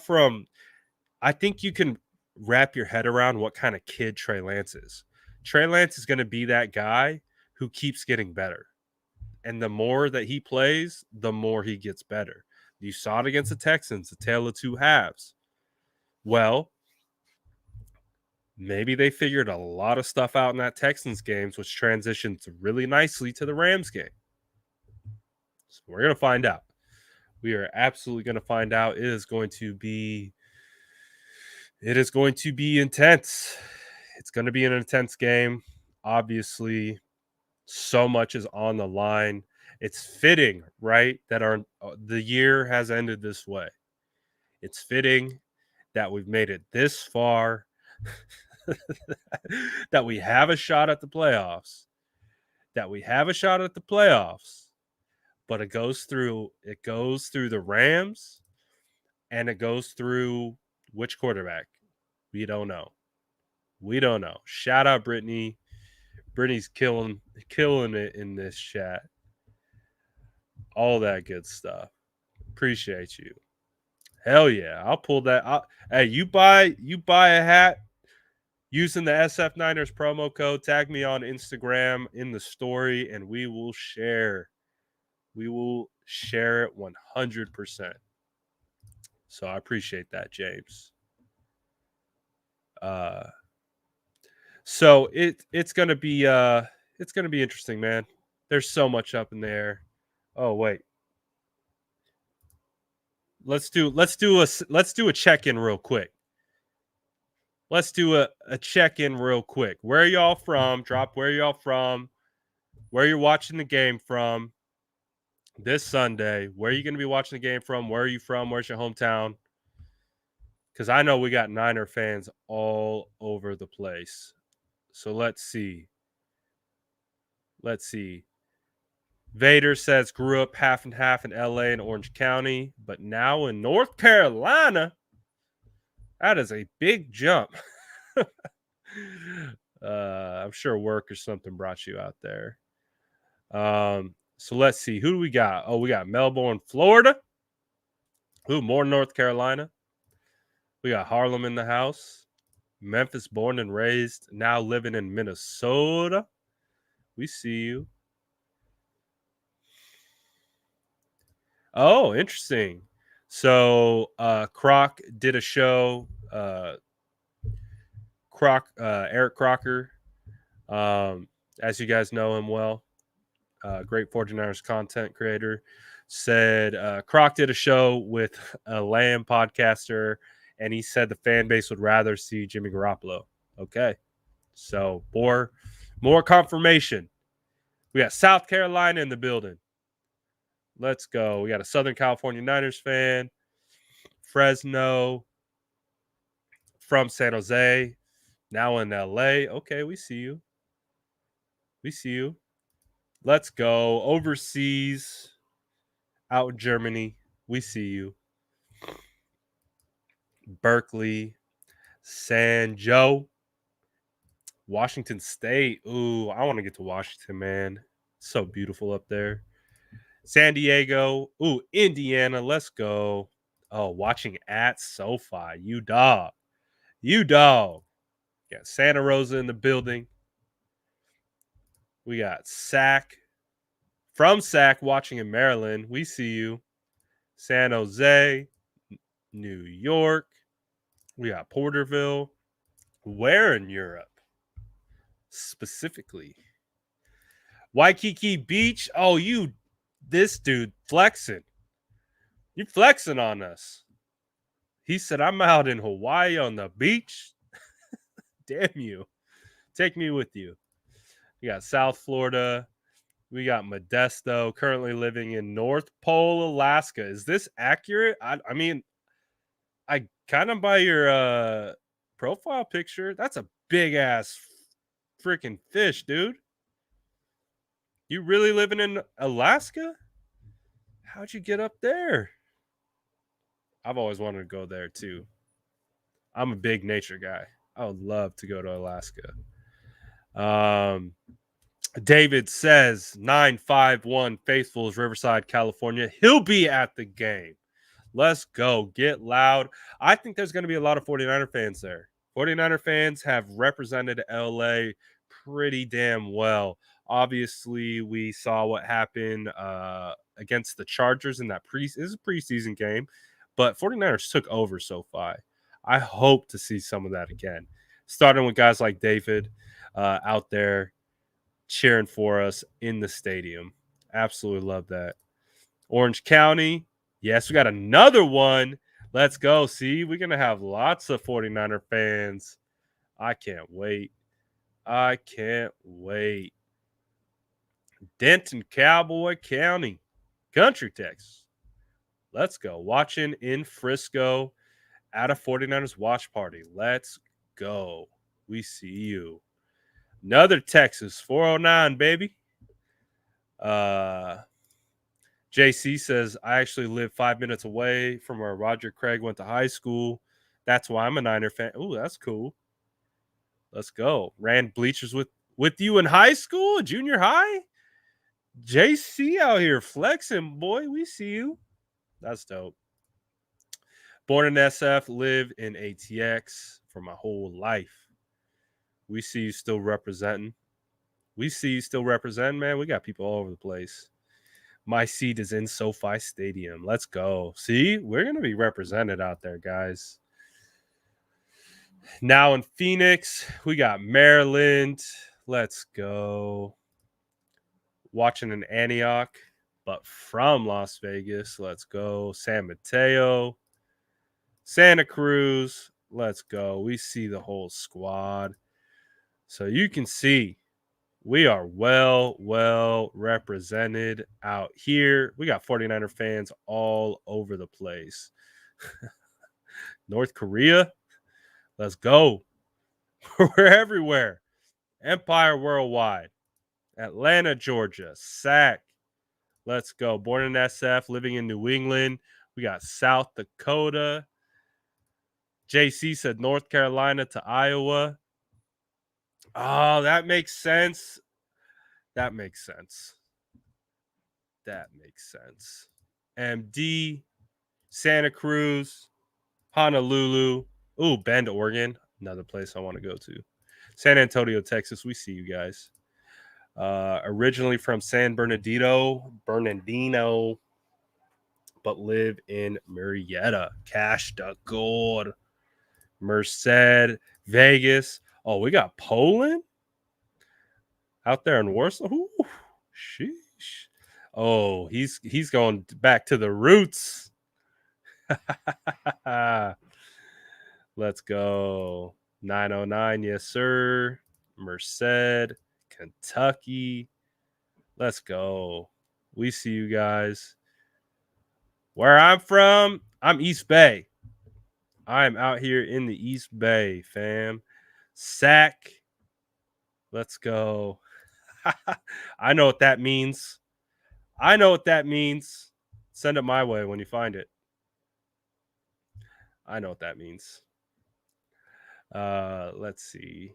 I think you can wrap your head around what kind of kid Trey Lance is. Trey Lance is going to be that guy who keeps getting better. And the more that he plays, the more he gets better. You saw it against the Texans, the tale of two halves. Well, maybe they figured a lot of stuff out in that Texans game, which transitions really nicely to the Rams game. So we're going to find out. We are absolutely going to find out. It is going to be intense. It's going to be an intense game. Obviously, so much is on the line. It's fitting, right, that the year has ended this way. It's fitting that we've made it this far, that we have a shot at the playoffs, but it goes through the Rams, and it goes through which quarterback? We don't know. Shout out Brittany. Brittany's killing it in this chat. All that good stuff. Appreciate you. Hell yeah. I'll pull that out. Hey, you buy a hat using the SF Niners promo code. Tag me on Instagram in the story, and we will share. We will share it 100%. So I appreciate that, James. So it's gonna be interesting, man. There's so much up in there. Oh wait. Let's do a check-in real quick. Let's do a check-in real quick. Where are y'all from? Drop where y'all from. Where you're watching the game from this Sunday. Where are you going to be watching the game from? Where are you from? Where's your hometown? Because I know we got Niner fans all over the place. So let's see. Vader says grew up half and half in LA and Orange County, but now in North Carolina. That is a big jump. I'm sure work or something brought you out there. So let's see. Who do we got? Oh, we got Melbourne, Florida. Ooh, more North Carolina. We got Harlem in the house. Memphis, born and raised, now living in Minnesota. We see you. Oh, interesting. So Croc did a show. Eric Crocker, as you guys know him well, great 49ers content creator, said Croc did a show with a Lamb podcaster, and he said the fan base would rather see Jimmy Garoppolo. Okay, so more confirmation. We got South Carolina in the building. Let's go. We got a Southern California Niners fan. Fresno. From San Jose. Now in LA. Okay, we see you. Let's go. Overseas. Out in Germany. We see you. Berkeley. San Joe. Washington State. Ooh, I want to get to Washington, man. It's so beautiful up there. San Diego. Ooh, Indiana. Let's go. Oh, watching at SoFi. You dog. Got Santa Rosa in the building. We got Sac. From Sac, watching in Maryland. We see you. San Jose. New York. We got Porterville. Where in Europe? Specifically. Waikiki Beach. Oh, this dude flexing. You flexing on us. He said, I'm out in Hawaii on the beach. Damn you. Take me with you. We got South Florida. We got Modesto, currently living in North Pole, Alaska. Is this accurate? I mean, I kind of by your profile picture, that's a big-ass freaking fish, dude. You really living in Alaska? How'd you get up there? I've always wanted to go there, too. I'm a big nature guy. I would love to go to Alaska. David says 951 Faithfuls, Riverside, California. He'll be at the game. Let's go. Get loud. I think there's going to be a lot of 49er fans there. 49er fans have represented LA pretty damn well. Obviously, we saw what happened against the Chargers in that preseason game, but 49ers took over SoFi. I hope to see some of that again, starting with guys like David out there cheering for us in the stadium. Absolutely love that. Orange County. Yes, we got another one. Let's go. See, we're going to have lots of 49er fans. I can't wait. I can't wait. Denton, Cowboy County, Country, Texas. Let's go. Watching in Frisco at a 49ers watch party. Let's go. We see you. Another Texas, 409, baby. JC says, I actually live 5 minutes away from where Roger Craig went to high school. That's why I'm a Niner fan. Ooh, that's cool. Let's go. Ran bleachers with you in high school, junior high? JC out here flexing, boy. We see you. That's dope. Born in SF, live in ATX for my whole life. We see you still representing. Man. We got people all over the place. My seat is in SoFi Stadium. Let's go. See, we're going to be represented out there, guys. Now in Phoenix, we got Maryland. Let's go. Watching in Antioch, but from Las Vegas. Let's go. San Mateo. Santa Cruz. Let's go. We see the whole squad. So you can see we are well represented out here. We got 49er fans all over the place. North Korea. Let's go. We're everywhere. Empire Worldwide. Atlanta, Georgia. SAC. Let's go. Born in SF, living in New England. We got South Dakota. JC said North Carolina to Iowa. Oh, that makes sense. That makes sense. MD, Santa Cruz, Honolulu. Ooh, Bend, Oregon. Another place I want to go to. San Antonio, Texas. We see you guys. Originally from San Bernardino, but live in Murrieta. Cash the gold. Merced, Vegas. Oh, we got Poland out there in Warsaw. Ooh, sheesh. Oh, he's going back to the roots. Let's go. 909, yes, sir. Merced, Kentucky. Let's go. We see you guys. Where I'm from, I'm East Bay. I'm out here in the East Bay, fam. Sac. Let's go. I know what that means. Send it my way when you find it. I know what that means. Let's see.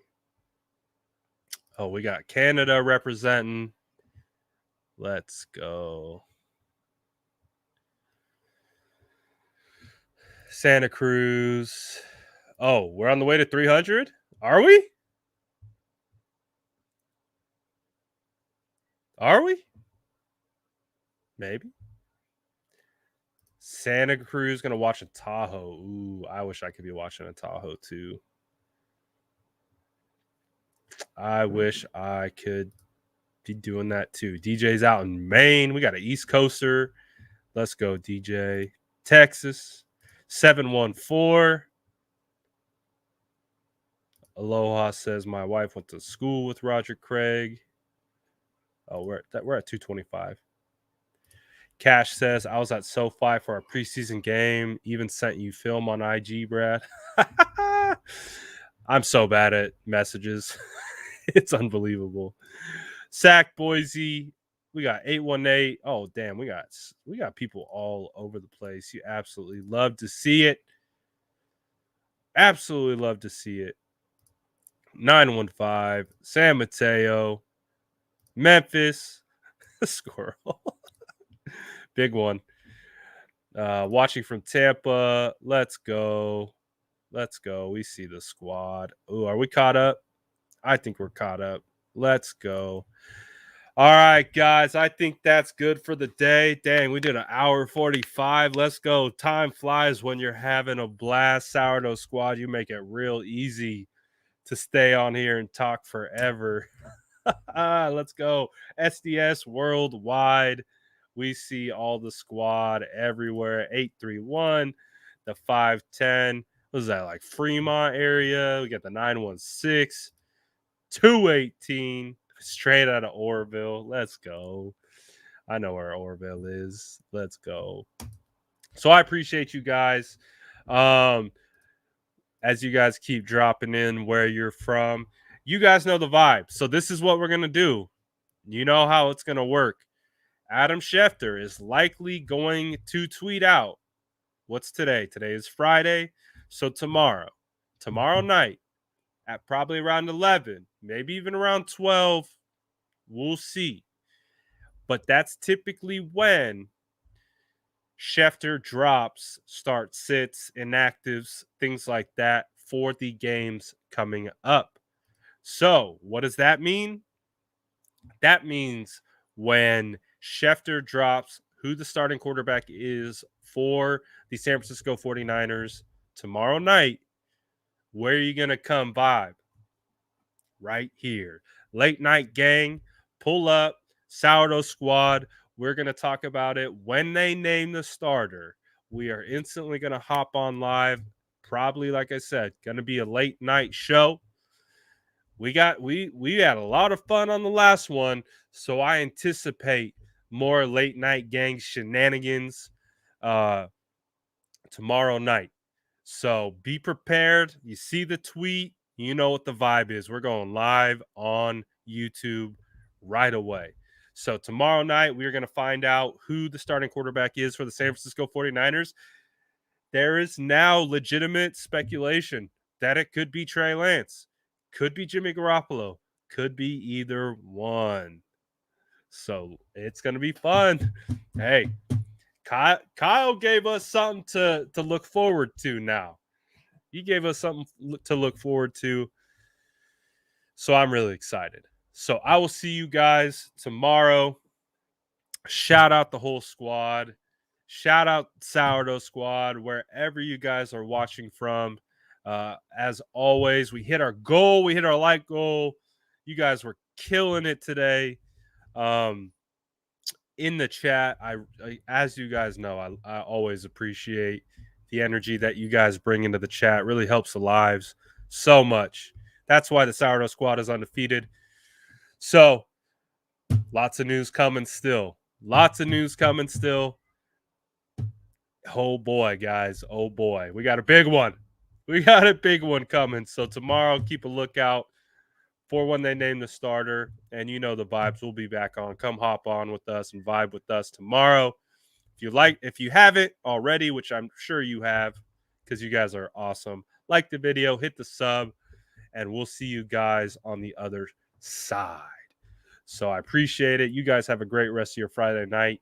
Oh, we got Canada representing. Let's go. Santa Cruz. Oh, we're on the way to 300? Are we? Maybe. Santa Cruz going to watch a Tahoe. Ooh, I wish I could be watching a Tahoe too. I wish I could be doing that too. DJ's out in Maine. We got an East Coaster. Let's go, DJ. Texas. 714. Aloha says my wife went to school with Roger Craig. Oh, we're at 225. Cash says I was at SoFi for our preseason game. Even sent you film on IG, Brad. I'm so bad at messages. It's unbelievable. Sac Boise. We got 818. Oh, damn. We got people all over the place. You absolutely love to see it. 915. San Mateo. Memphis. Squirrel. Big one. Watching from Tampa. Let's go. We see the squad. Ooh, are we caught up? I think we're caught up. Let's go. All right, guys. I think that's good for the day. Dang, we did an hour 45. Let's go. Time flies when you're having a blast. Sourdough Squad, you make it real easy to stay on here and talk forever. Let's go. SDS worldwide. We see all the squad everywhere. 831, the 510. What is that, like Fremont area? We got the 916, 218, straight out of Orville. Let's go. I know where Orville is. Let's go. So I appreciate you guys. As you guys keep dropping in where you're from, you guys know the vibe. So this is what we're going to do. You know how it's going to work. Adam Schefter is likely going to tweet out. What's today? Today is Friday. So tomorrow night at probably around 11, maybe even around 12, we'll see. But that's typically when Schefter drops, start sits, inactives, things like that for the games coming up. So what does that mean? That means when Schefter drops who the starting quarterback is for the San Francisco 49ers tomorrow night, where are you going to come vibe? Right here. Late night gang, pull up, Sourdough Squad. We're going to talk about it when they name the starter. We are instantly going to hop on live. Probably, like I said, going to be a late night show. We had a lot of fun on the last one, so I anticipate more late night gang shenanigans tomorrow night. So be prepared. You see the tweet, you know what the vibe is. We're going live on YouTube right away. So tomorrow night, we're going to find out who the starting quarterback is for the San Francisco 49ers. There is now legitimate speculation that it could be Trey Lance, could be Jimmy Garoppolo, could be either one. So it's going to be fun. Hey, Kyle gave us something to look forward to now. He gave us something to look forward to. So I'm really excited. So I will see you guys tomorrow. Shout out the whole squad. Shout out Sourdough Squad, wherever you guys are watching from. As always, we hit our goal. We hit our like goal. You guys were killing it today. In the chat, I as you guys know, I always appreciate the energy that you guys bring into the chat. It really helps the lives so much. That's why the Sourdough Squad is undefeated. So, lots of news coming still. Oh boy, guys. Oh boy. We got a big one. Coming. So tomorrow, keep a lookout for when they name the starter. And you know the vibes. We'll be back on. Come hop on with us and vibe with us tomorrow. If you haven't already, which I'm sure you have, because you guys are awesome, like the video, hit the sub, and we'll see you guys on the other side. So I appreciate it. You guys have a great rest of your Friday night.